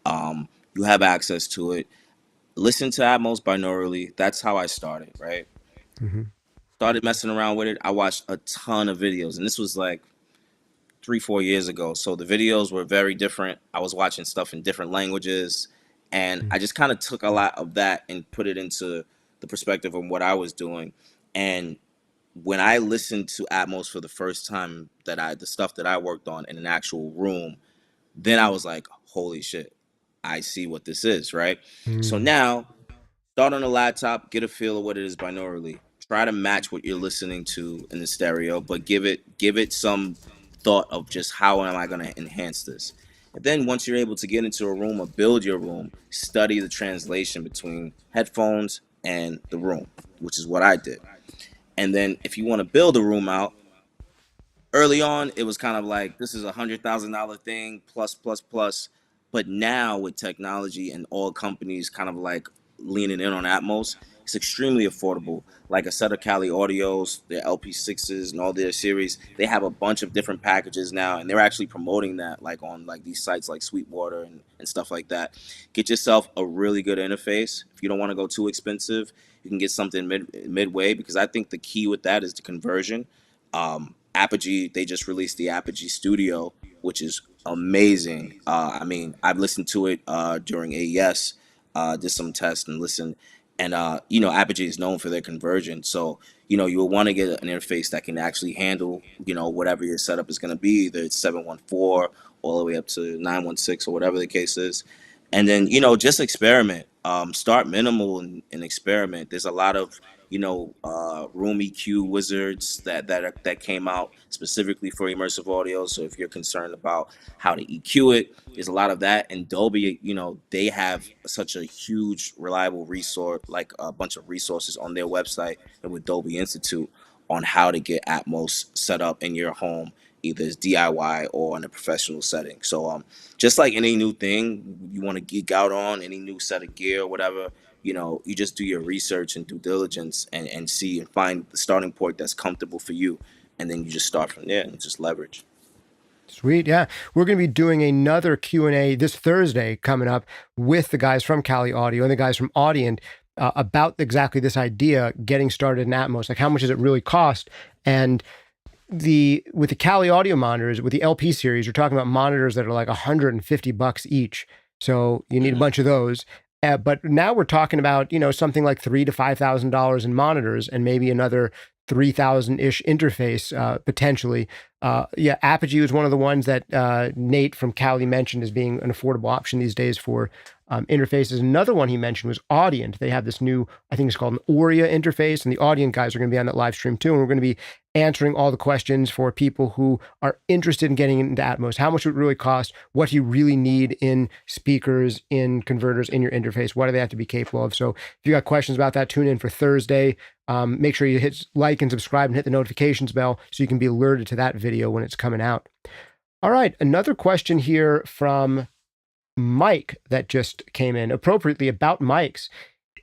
You have access to it. Listen to Atmos binaurally. That's how I started, right? Started messing around with it. I watched a ton of videos, and this was like 3-4 years ago. So the videos were very different. I was watching stuff in different languages, and I just kind of took a lot of that and put it into the perspective of what I was doing. And when I listened to Atmos for the first time, the stuff that I worked on in an actual room, then I was like, holy shit, I see what this is, right? So now, start on a laptop, get a feel of what it is binaurally. Try to match what you're listening to in the stereo, but give it some thought of just how am I going to enhance this. And then once you're able to get into a room or build your room, study the translation between headphones and the room, which is what I did. And then if you want to build a room out, early on, it was kind of like, this is $100,000 thing, plus. But now with technology and all companies kind of like leaning in on Atmos, it's extremely affordable. Like a set of Cali Audios, their LP6s and all their series, they have a bunch of different packages now, and they're actually promoting that like on like these sites like Sweetwater and stuff like that. Get yourself a really good interface. If you don't want to go too expensive, you can get something midway, because I think the key with that is the conversion. Apogee, they just released the Apogee Studio, which is amazing. I mean, I've listened to it during AES, did some tests and listened. And, Apogee is known for their conversion. So, you will want to get an interface that can actually handle, whatever your setup is going to be, either it's 714 all the way up to 916 or whatever the case is. And then, just experiment. Start minimal and experiment. There's a lot of, room EQ wizards that came out specifically for immersive audio. So if you're concerned about how to EQ it, there's a lot of that. And Dolby, they have such a huge, reliable resource, like a bunch of resources on their website and with Dolby Institute on how to get Atmos set up in your home, either as DIY or in a professional setting. So just like any new thing you want to geek out on, any new set of gear or whatever, you just do your research and due diligence and see and find the starting point that's comfortable for you. And then you just start from there and just leverage. Sweet. Yeah. We're going to be doing another Q&A this Thursday coming up with the guys from Cali Audio and the guys from Audient about exactly this idea, getting started in Atmos. Like, how much does it really cost? And with the Cali Audio monitors, with the LP series, you're talking about monitors that are like $150 each. So you need a bunch of those. But now we're talking about, something like $3,000 to $5,000 in monitors and maybe another 3,000-ish interface potentially. Apogee was one of the ones that Nate from Cali mentioned as being an affordable option these days for interfaces. Another one he mentioned was Audient. They have this new, I think it's called an Auria interface, and the Audient guys are going to be on that live stream too. And we're going to be answering all the questions for people who are interested in getting into Atmos. How much would it really cost? What do you really need in speakers, in converters, in your interface? What do they have to be capable of? So if you got questions about that, tune in for Thursday. Make sure you hit like and subscribe and hit the notifications bell so you can be alerted to that video when it's coming out. All right, another question here from Mike that just came in, appropriately about mics.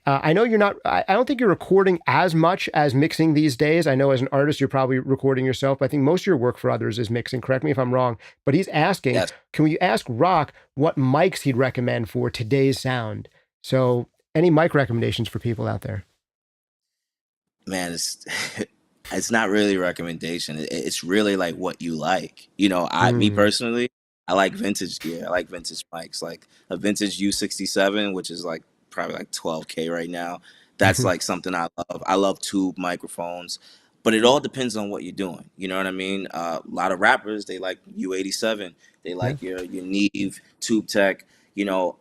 I know you're not, I don't think you're recording as much as mixing these days. I know as an artist, you're probably recording yourself, but I think most of your work for others is mixing. Correct me if I'm wrong. But he's asking, Yes, can we ask Rock what mics he'd recommend for today's sound? So, any mic recommendations for people out there? man, it's it's not really a recommendation. It's really like what you like. You know, me Mm, personally, I like vintage gear. I like vintage mics, like a vintage U67, which is like probably like 12K right now. That's mhm, like something I love. I love tube microphones, but it all depends on what you're doing. You know what I mean? A lot of rappers, they like U87. They yeah. like your Neve tube tech. You know,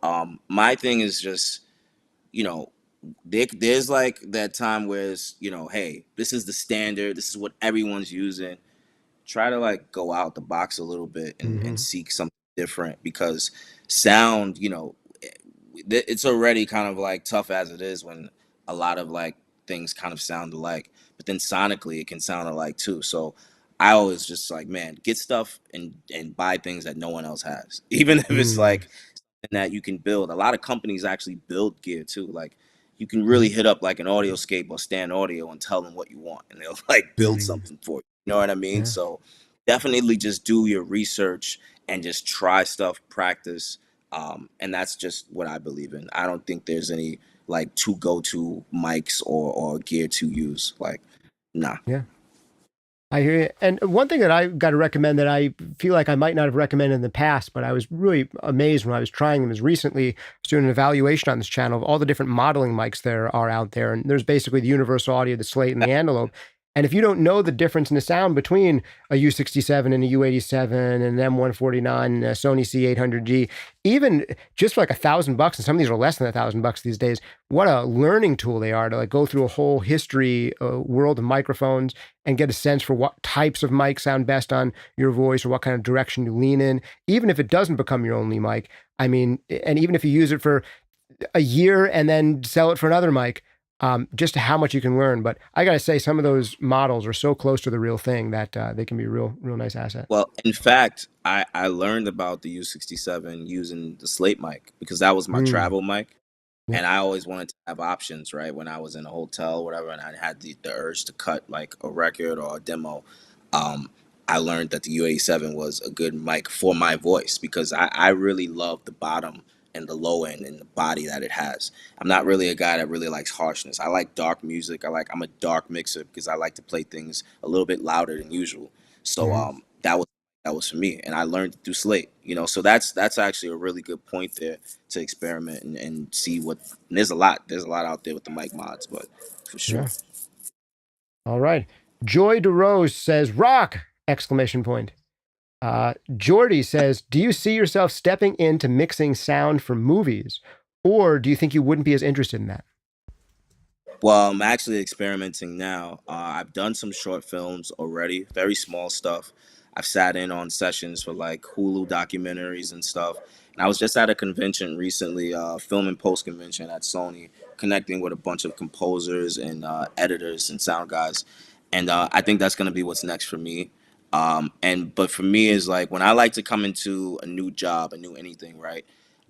my thing is just, you know, there's like that time where it's, you know, hey, this is the standard, this is what everyone's using. Try to like go out the box a little bit and Hmm. seek something different, because sound, you know, it's already kind of like tough as it is when a lot of like things kind of sound alike, but then sonically it can sound alike too. So I always just like, man, get stuff and buy things that no one else has, even if it's Mm, like that you can build. A lot of companies actually build gear too. Like you can hmm. really hit up like an Audioscape or Stand Audio and tell them what you want, and they'll like build Mm, something for you. You know what I mean? yeah. So definitely just do your research and just try stuff, practice, and that's just what I believe in. I don't think there's any like to go to mics or gear to use. Like, nah. Yeah. I hear you. And one thing that I got to recommend that I feel like I might not have recommended in the past, but I was really amazed when I was trying them is recently I was doing an evaluation on this channel of all the different modeling mics there are out there. And there's basically the Universal Audio, the Slate, and the Antelope. And if you don't know the difference in the sound between a U67 and a U87 and an M149 and a Sony C800G, even just for like $1,000, and some of these are less than $1,000 these days, what a learning tool they are to like go through a whole history world of microphones and get a sense for what types of mics sound best on your voice or what kind of direction you lean in, even if it doesn't become your only mic. I mean, and even if you use it for a year and then sell it for another mic, just how much you can learn. But I got to say, some of those models are so close to the real thing that they can be a real nice asset. Well, in fact, I learned about the U67 using the Slate mic, because that was my Mm, travel mic. yeah. And I always wanted to have options, right? When I was in a hotel or whatever, and I had the urge to cut like a record or a demo, um, I learned that the U87 was a good mic for my voice, because I really love the bottom and the low end and the body that it has. I'm not really a guy that really likes harshness. I like dark music. I'm a dark mixer because I like to play things a little bit louder than usual. So Hmm. that was for me, and I learned through Slate. You know, so that's actually a really good point there to experiment and see what. And there's a lot out there with the mic mods, but for sure. Yeah. All right. Joy DeRose says, "Rock!" Exclamation point. Jordy says, "Do you see yourself stepping into mixing sound for movies, or do you think you wouldn't be as interested in that?" Well, I'm actually experimenting now. I've done some short films already, very small stuff. I've sat in on sessions for like Hulu documentaries and stuff. And I was just at a convention recently, film and post convention at Sony, connecting with a bunch of composers and editors and sound guys. And I think that's going to be what's next for me. And but for me is like when I like to come into a new job, a new anything, right?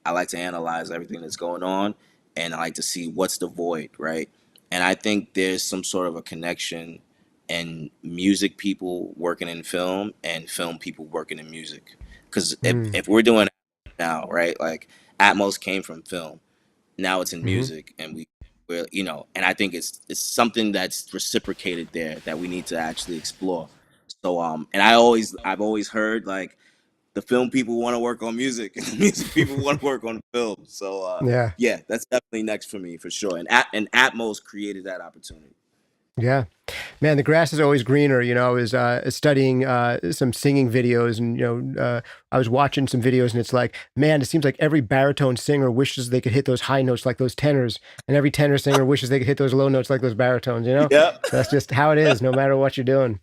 I like to analyze everything that's going on, and I like to see what's the void, right? And I think there's some sort of a connection in music people working in film and film people working in music. Because if, Mm, if we're doing it now, right, like Atmos came from film, now it's in hmm. music, and we're, you know, and I think it's something that's reciprocated there that we need to actually explore. So and I've always heard like the film people want to work on music and the music people want to work on film. So Yeah. yeah, that's definitely next for me for sure. And Atmos created that opportunity. Yeah. Man, the grass is always greener. You know, I was studying some singing videos and, I was watching some videos and it's like, man, it seems like every baritone singer wishes they could hit those high notes like those tenors. And every tenor singer wishes they could hit those low notes like those baritones, you know? Yep. So that's just how it is, no matter what you're doing.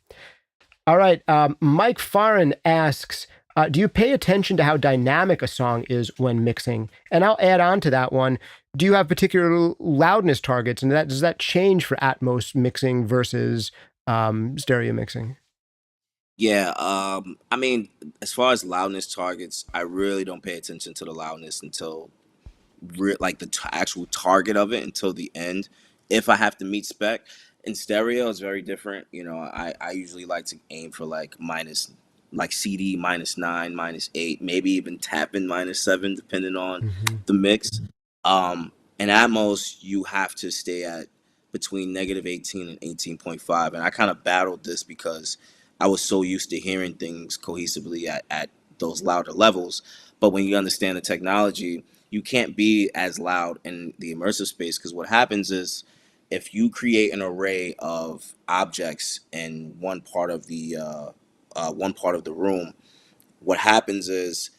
All right. Mike Farren asks, do you pay attention to how dynamic a song is when mixing? And I'll add on to that one. Do you have particular loudness targets? And does that change for Atmos mixing versus stereo mixing? Yeah. I mean, as far as loudness targets, I really don't pay attention to the loudness until like the actual target of it until the end. If I have to meet spec, in stereo, it's very different. You know, I usually like to aim for like CD -9, -8, maybe even tapping -7, depending on Mm-hmm. the mix. And at most, you have to stay at between -18 and 18.5. And I kind of battled this because I was so used to hearing things cohesively at those louder levels. But when you understand the technology, you can't be as loud in the immersive space, because what happens is if you create an array of objects in one part of the room, what happens is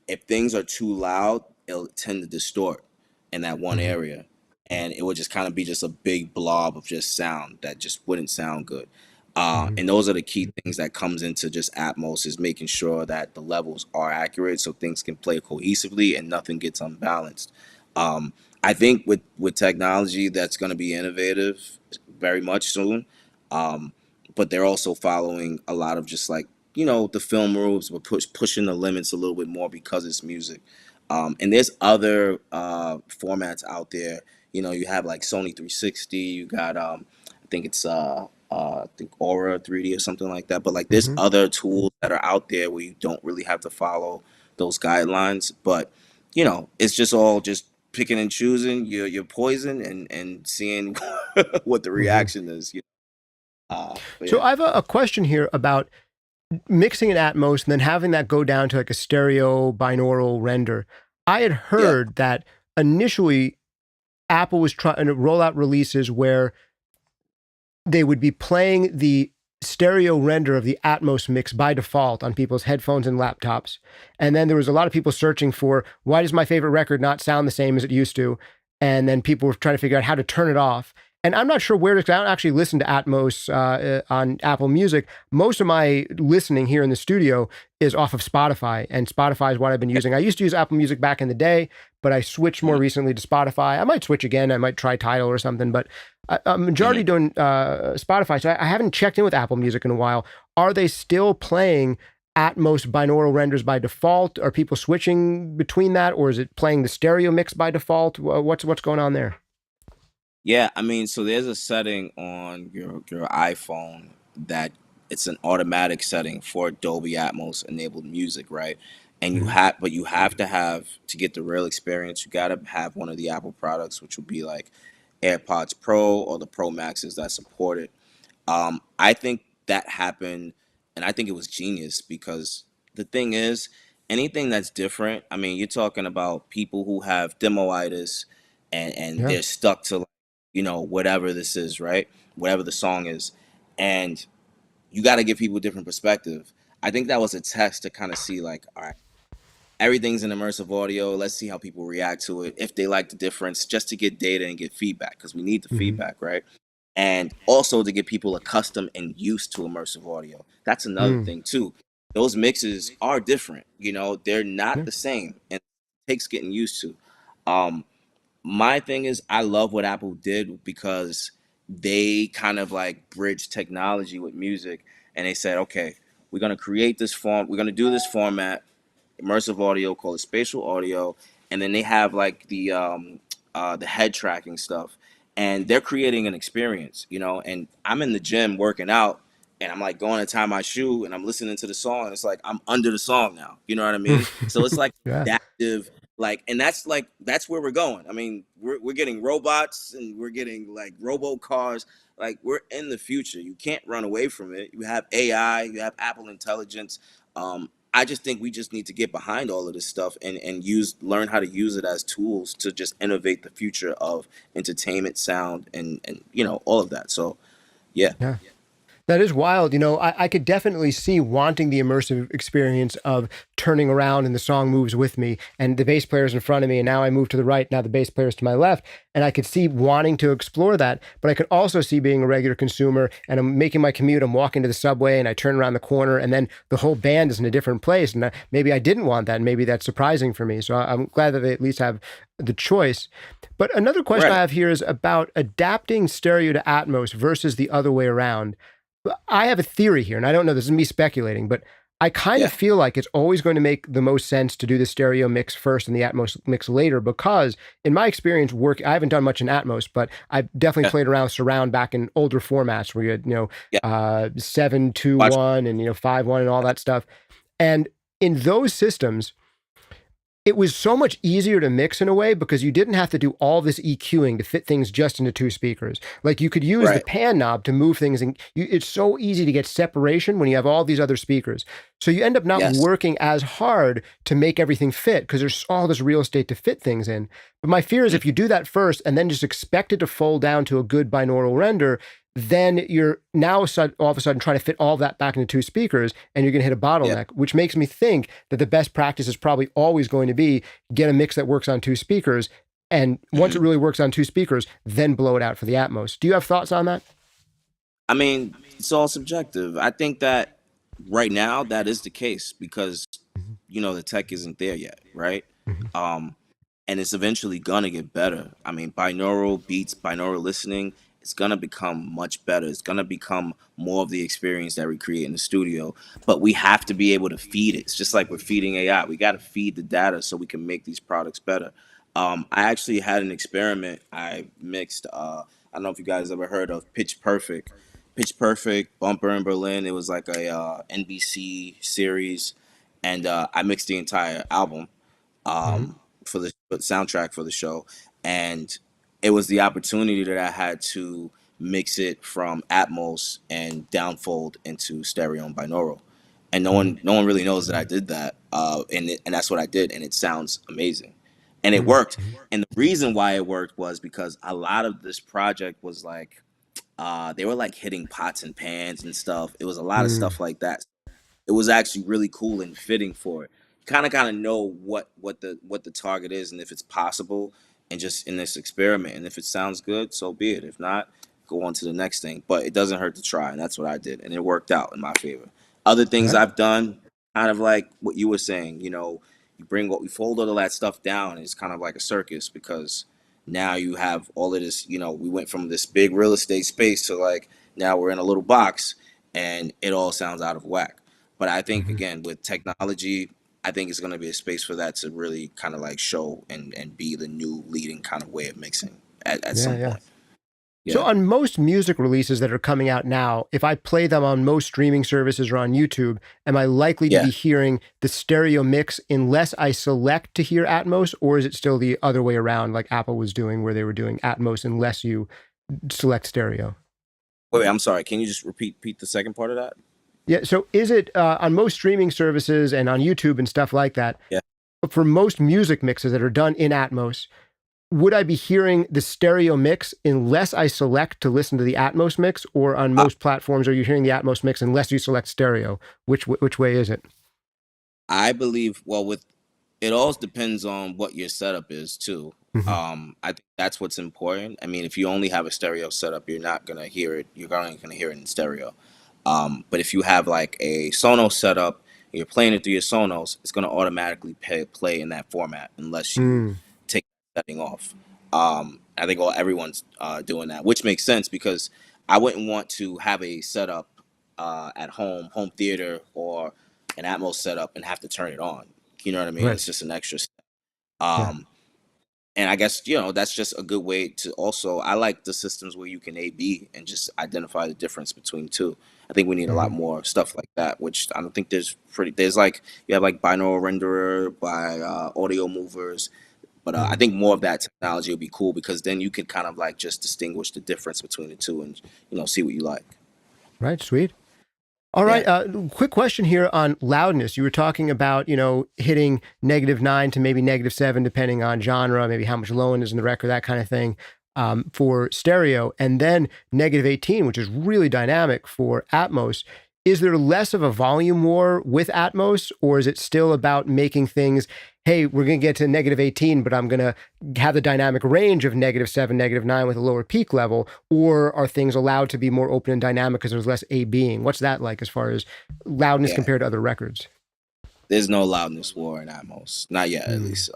if things are too loud, it'll tend to distort in that one Mm-hmm. area, and it would just kind of be just a big blob of just sound that just wouldn't sound good. Mm-hmm. And those are the key things that comes into just Atmos, is making sure that the levels are accurate so things can play cohesively and nothing gets unbalanced. Um, I think with technology, that's going to be innovative very much soon. Um, but they're also following a lot of just like, the film rules, but pushing the limits a little bit more because it's music. And there's other formats out there. You have like Sony 360. You got I think it's I think Aura 3D or something like that. But like there's Mm-hmm. other tools that are out there where you don't really have to follow those guidelines. But it's just all just picking and choosing your poison and seeing what the Mm-hmm. reaction is. But So yeah, I have a question here about mixing in Atmos and then having that go down to like a stereo binaural render. I had yeah, heard that initially Apple was trying to roll out releases where they would be playing the stereo render of the Atmos mix by default on people's headphones and laptops. And then there was a lot of people searching for, why does my favorite record not sound the same as it used to? And then people were trying to figure out how to turn it off. And I'm not sure where to, I don't actually listen to Atmos on Apple Music. Most of my listening here in the studio is off of Spotify, and Spotify is what I've been using. I used to use Apple Music back in the day, but I switched more mhm, recently to Spotify. I might switch again. I might try Tidal or something, but a majority mhm. doing Spotify. So I haven't checked in with Apple Music in a while. Are they still playing Atmos binaural renders by default? Are people switching between that, or is it playing the stereo mix by default? What's going on there? Yeah, I mean, so there's a setting on your iPhone that it's an automatic setting for Dolby Atmos enabled music, right? And Mm-hmm. you have to have, to get the real experience, you gotta have one of the Apple products, which would be like AirPods Pro or the Pro Maxes that support it. I think that happened, and I think it was genius, because the thing is, anything that's different. I mean, you're talking about people who have demoitis, and Yeah. they're stuck to whatever this is, right? Whatever the song is, and you got to give people a different perspective. I think that was a test to kind of see, like, all right, everything's in immersive audio. Let's see how people react to it, if they like the difference, just to get data and get feedback, because we need the Mm-hmm. feedback, right? And also to get people accustomed and used to immersive audio. That's another Mm. thing too. Those mixes are different. They're Yeah. not the same, and it takes getting used to. Um, my thing is, I love what Apple did, because they kind of like bridge technology with music, and they said, okay, we're gonna do this format, immersive audio, call it spatial audio, and then they have like the head tracking stuff, and they're creating an experience, And I'm in the gym working out, and I'm like going to tie my shoe, and I'm listening to the song, and it's like I'm under the song now. You know what I mean? So it's like Yeah. adaptive, and that's where we're going. I mean, we're getting robots, and we're getting like robo cars. Like, we're in the future. You can't run away from it. You have AI, you have Apple Intelligence. I just think we just need to get behind all of this stuff, and learn how to use it as tools to just innovate the future of entertainment, sound, and all of that. So yeah, Yeah. That is wild. I could definitely see wanting the immersive experience of turning around and the song moves with me and the bass player's in front of me. And now I move to the right. Now the bass player's to my left. And I could see wanting to explore that. But I could also see being a regular consumer and I'm making my commute. I'm walking to the subway and I turn around the corner and then the whole band is in a different place. And maybe I didn't want that. And maybe that's surprising for me. So I'm glad that they at least have the choice. But another question I right. have here is about adapting stereo to Atmos versus the other way around. I have a theory here, and I don't know, this is me speculating, but I kind of Yeah. feel like it's always going to make the most sense to do the stereo mix first and the Atmos mix later because, in my experience, I haven't done much in Atmos, but I've definitely Yeah. played around with surround back in older formats where you had, Yeah. 7-2-1 Watch. and 5-1 and all that stuff. And in those systems, it was so much easier to mix in a way because you didn't have to do all this EQing to fit things just into two speakers. Like you could use the Right. pan knob to move things, and it's so easy to get separation when you have all these other speakers. So you end up not Yes. working as hard to make everything fit because there's all this real estate to fit things in. But my fear is if you do that first and then just expect it to fold down to a good binaural render, then you're now all of a sudden trying to fit all of that back into two speakers and you're going to hit a Yeah. bottleneck, which makes me think that the best practice is probably always going to be get a mix that works on two speakers. And once Hmm. it really works on two speakers, then blow it out for the Atmos. Do you have thoughts on that? I mean, it's all subjective. I think that right now that is the case because Mhm. the tech isn't there yet, right? Mhm. Um, and it's eventually gonna get better. I mean, binaural beats, binaural listening, it's gonna become much better. It's gonna become more of the experience that we create in the studio. But we have to be able to feed it. It's just like we're feeding AI. We got to feed the data so we can make these products better. I actually had an experiment. I mixed. I don't know if you guys ever heard of Pitch Perfect. Pitch Perfect, Bumper in Berlin. It was like a NBC series, and I mixed the entire album Mhm. for the soundtrack for the show, and it was the opportunity that I had to mix it from Atmos and downfold into stereo and binaural, and Mhm. no one really knows that I did that, and that's what I did, and it sounds amazing, and it Mhm. worked. And the reason why it worked was because a lot of this project was like they were like hitting pots and pans and stuff. It was a lot of Mhm. stuff like that. It was actually really cool and fitting for it. Kind of know what the target is and if it's possible, and just in this experiment. And if it sounds good, so be it. If not, go on to the next thing. But it doesn't hurt to try, and that's what I did, and it worked out in my favor. Other things Right. I've done, kind of like what you were saying. You fold all of that stuff down, and it's kind of like a circus because now you have all of this. We went from this big real estate space to like now we're in a little box, and it all sounds out of whack. But I think Mhm. again with technology, I think it's going to be a space for that to really kind of like show and be the new leading kind of way of mixing at Yeah, some yeah. point. So Yeah, on most music releases that are coming out now, if I play them on most streaming services or on YouTube, am I likely to yeah. be hearing the stereo mix unless I select to hear Atmos, or is it still the other way around, like Apple was doing, where they were doing Atmos unless you select stereo? Wait, I'm sorry. Can you just repeat the second part of that? Yeah. So is it on most streaming services and on YouTube and stuff like that? Yeah. For most music mixes that are done in Atmos, would I be hearing the stereo mix unless I select to listen to the Atmos mix, or on Uh, most platforms are you hearing the Atmos mix unless you select stereo? Which way is it? I believe. Well, with it all depends on what your setup is too. Mhm. I think that's what's important. I mean, if you only have a stereo setup, you're not gonna hear it. You're only gonna hear it in stereo. But if you have like a Sonos setup, and you're playing it through your Sonos, it's gonna automatically play in that format unless you Mm. take that setting off. I think everyone's doing that, which makes sense because I wouldn't want to have a setup at home theater, or an Atmos setup and have to turn it on. You know what I mean? Right. It's just an extra step. Yeah. Um, and I guess that's just a good way to also. I like the systems where you can A/B and just identify the difference between two. I think we need a lot Mhm. more stuff like that, which I don't think there's like you have like binaural renderer by audio movers, but I Mhm. think more of that technology would be cool because then you can kind of like just distinguish the difference between the two and see what you like. Right. Sweet. All Yeah, right. Quick question here on loudness. You were talking about, hitting -9 to maybe -7, depending on genre, maybe how much low end is in the record, that kind of thing, for stereo, and then -18, which is really dynamic for Atmos. Is there less of a volume war with Atmos, or is it still about making things, hey, we're going to get to -18, but I'm going to have the dynamic range of -7, -9 with a lower peak level? Or are things allowed to be more open and dynamic because there's less A being? What's that like as far as loudness yeah. compared to other records? There's no loudness war in Atmos, not yet at Mm. least.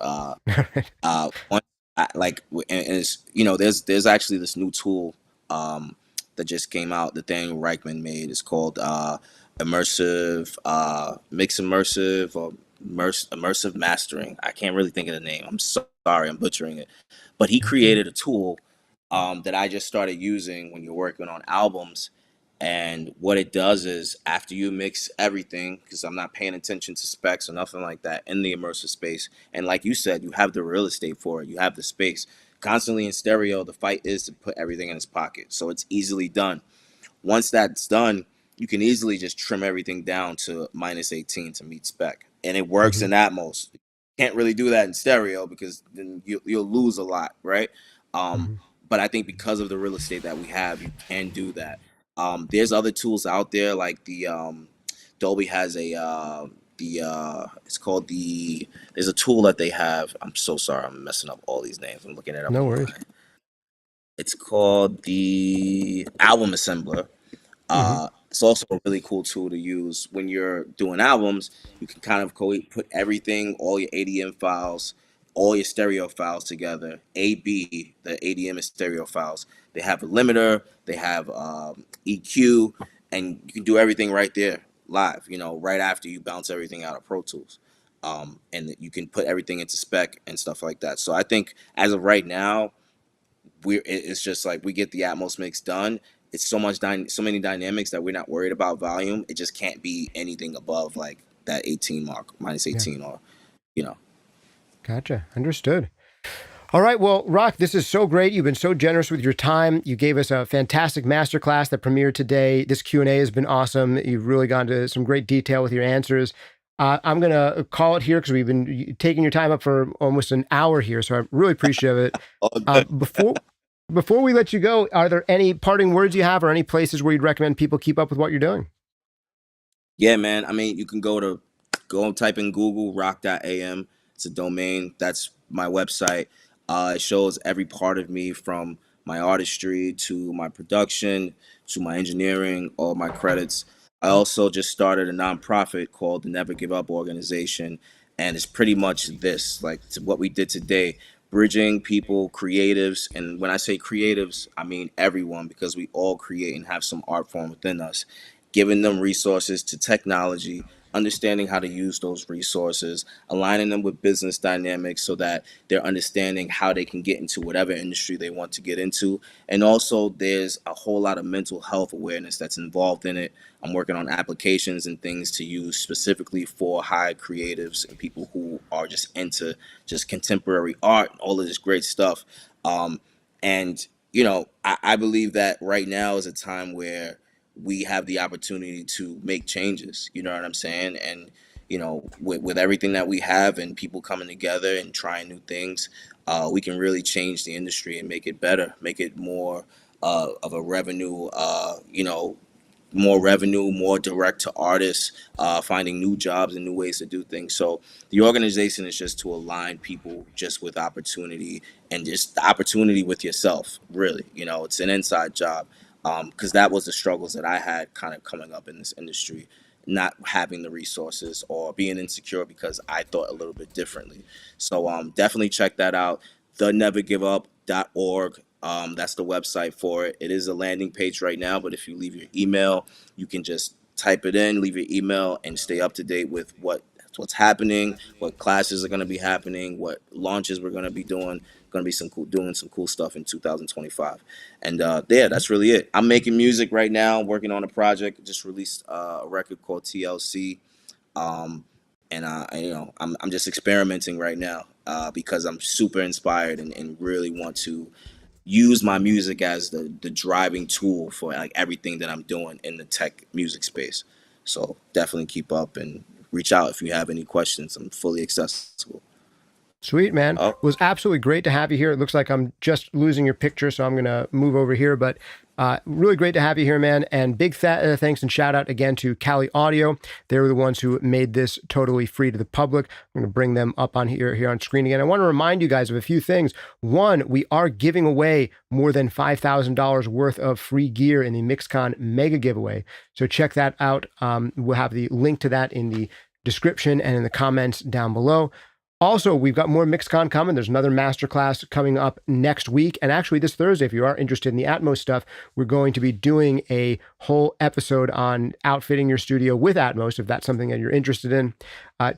One, and it's there's actually this new tool that just came out. The thing Reichman made is called mix immersive or immersive mastering. I can't really think of the name. I'm sorry, I'm butchering it. But he created a tool that I just started using when you're working on albums. And what it does is after you mix everything, because I'm not paying attention to specs or nothing like that in the immersive space. And like you said, you have the real estate for it. You have the space. Constantly in stereo, the fight is to put everything in his pocket. So it's easily done. Once that's done, you can easily just trim everything down to -18 to meet spec. And it works in Atmos. Can't really do that in stereo because then you'll lose a lot, right? Um, but I think because of the real estate that we have, you can do that. There's other tools out there like Dolby has it's called there's a tool that they have. I'm so sorry, I'm messing up all these names. I'm looking it up No online. worries. It's called the album assembler. It's also a really cool tool to use when you're doing albums. You can kind of put everything, all your ADM files, all your stereo files together. AB, the ADM and stereo files. They have a limiter, they have EQ, and you can do everything right there live, right after you bounce everything out of Pro Tools. And you can put everything into spec and stuff like that. So I think as of right now, it's just like we get the Atmos mix done. It's so many dynamics that we're not worried about volume. It just can't be anything above like that 18 mark, -18 or, Gotcha. Understood. All right. Well, Rock, this is so great. You've been so generous with your time. You gave us a fantastic masterclass that premiered today. This Q&A has been awesome. You've really gone to some great detail with your answers. I'm going to call it here because we've been taking your time up for almost an hour here. So I really appreciate it. Before we let you go, are there any parting words you have or any places where you'd recommend people keep up with what you're doing? Yeah, man. I mean, you can go and type in Google ROC.am. It's a domain. That's my website. It shows every part of me from my artistry to my production to my engineering, all my credits. I also just started a nonprofit called the Never Give Up Organization. And it's pretty much this, like what we did today, bridging people, creatives. And when I say creatives, I mean everyone, because we all create and have some art form within us, giving them resources to technology, understanding how to use those resources, aligning them with business dynamics so that they're understanding how they can get into whatever industry they want to get into. And also there's a whole lot of mental health awareness that's involved in it. I'm working on applications and things to use specifically for high creatives and people who are just into just contemporary art, all of this great stuff. And I believe that right now is a time where we have the opportunity to make changes. You know what I'm saying? And with everything that we have and people coming together and trying new things, we can really change the industry and make it better, make it more of a revenue. More revenue, more direct to artists, finding new jobs and new ways to do things. So the organization is just to align people just with opportunity and just the opportunity with yourself, really. It's an inside job, because that was the struggles that I had kind of coming up in this industry, not having the resources or being insecure because I thought a little bit differently. So definitely check that out, thenevergiveup.org. That's the website for it. It is a landing page right now, but if you leave your email, you can just type it in, leave your email, and stay up to date with what's happening, what classes are going to be happening, what launches we're going to be doing. Going to be doing some cool stuff in 2025, and that's really it. I'm making music right now, working on a project. Just released a record called TLC, and I'm just experimenting right now because I'm super inspired and really want to use my music as the driving tool for like everything that I'm doing in the tech music space. So definitely keep up and reach out if you have any questions. I'm fully accessible. Sweet, man. Oh, It was absolutely great to have you here. It looks like I'm just losing your picture, so I'm going to move over here. But really great to have you here, man. And big thanks and shout out again to Cali Audio. They were the ones who made this totally free to the public. I'm going to bring them up on here on screen again. I want to remind you guys of a few things. One, we are giving away more than $5,000 worth of free gear in the MixCon mega giveaway. So check that out. We'll have the link to that in the description and in the comments down below. Also, we've got more MixCon coming. There's another masterclass coming up next week. And actually, this Thursday, if you are interested in the Atmos stuff, we're going to be doing a whole episode on outfitting your studio with Atmos, if that's something that you're interested in.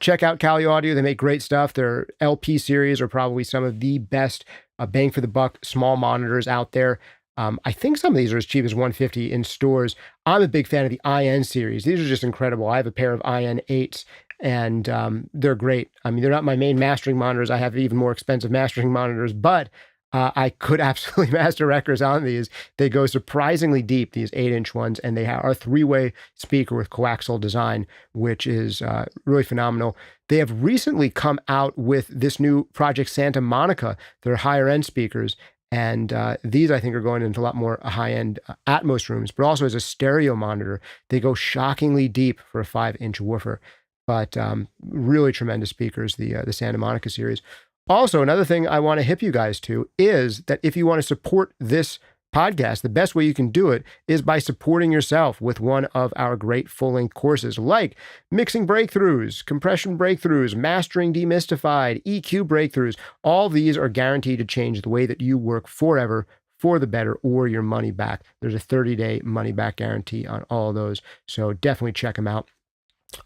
Check out Cali Audio. They make great stuff. Their LP series are probably some of the best bang for the buck small monitors out there. I think some of these are as cheap as $150 in stores. I'm a big fan of the IN series. These are just incredible. I have a pair of IN 8s. And they're great. I mean, they're not my main mastering monitors. I have even more expensive mastering monitors, but I could absolutely master records on these. They go surprisingly deep, these 8-inch ones, and they are a 3-way speaker with coaxial design, which is really phenomenal. They have recently come out with this new Project Santa Monica. They're higher-end speakers, and these, I think, are going into a lot more high-end Atmos rooms, but also as a stereo monitor. They go shockingly deep for a 5-inch woofer. But really tremendous speakers, the Santa Monica series. Also, another thing I want to hip you guys to is that if you want to support this podcast, the best way you can do it is by supporting yourself with one of our great full-length courses like Mixing Breakthroughs, Compression Breakthroughs, Mastering Demystified, EQ Breakthroughs. All these are guaranteed to change the way that you work forever for the better or your money back. There's a 30-day money-back guarantee on all of those, so definitely check them out.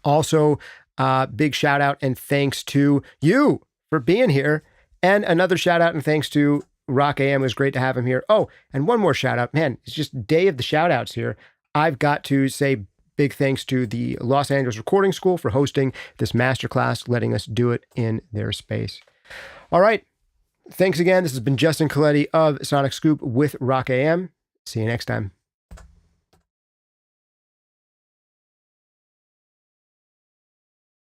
Also, big shout out and thanks to you for being here. And another shout out and thanks to ROC.am. It was great to have him here. Oh, and one more shout out. Man, it's just day of the shout outs here. I've got to say big thanks to the Los Angeles Recording School for hosting this masterclass, letting us do it in their space. All right. Thanks again. This has been Justin Coletti of SonicScoop with ROC.am. See you next time.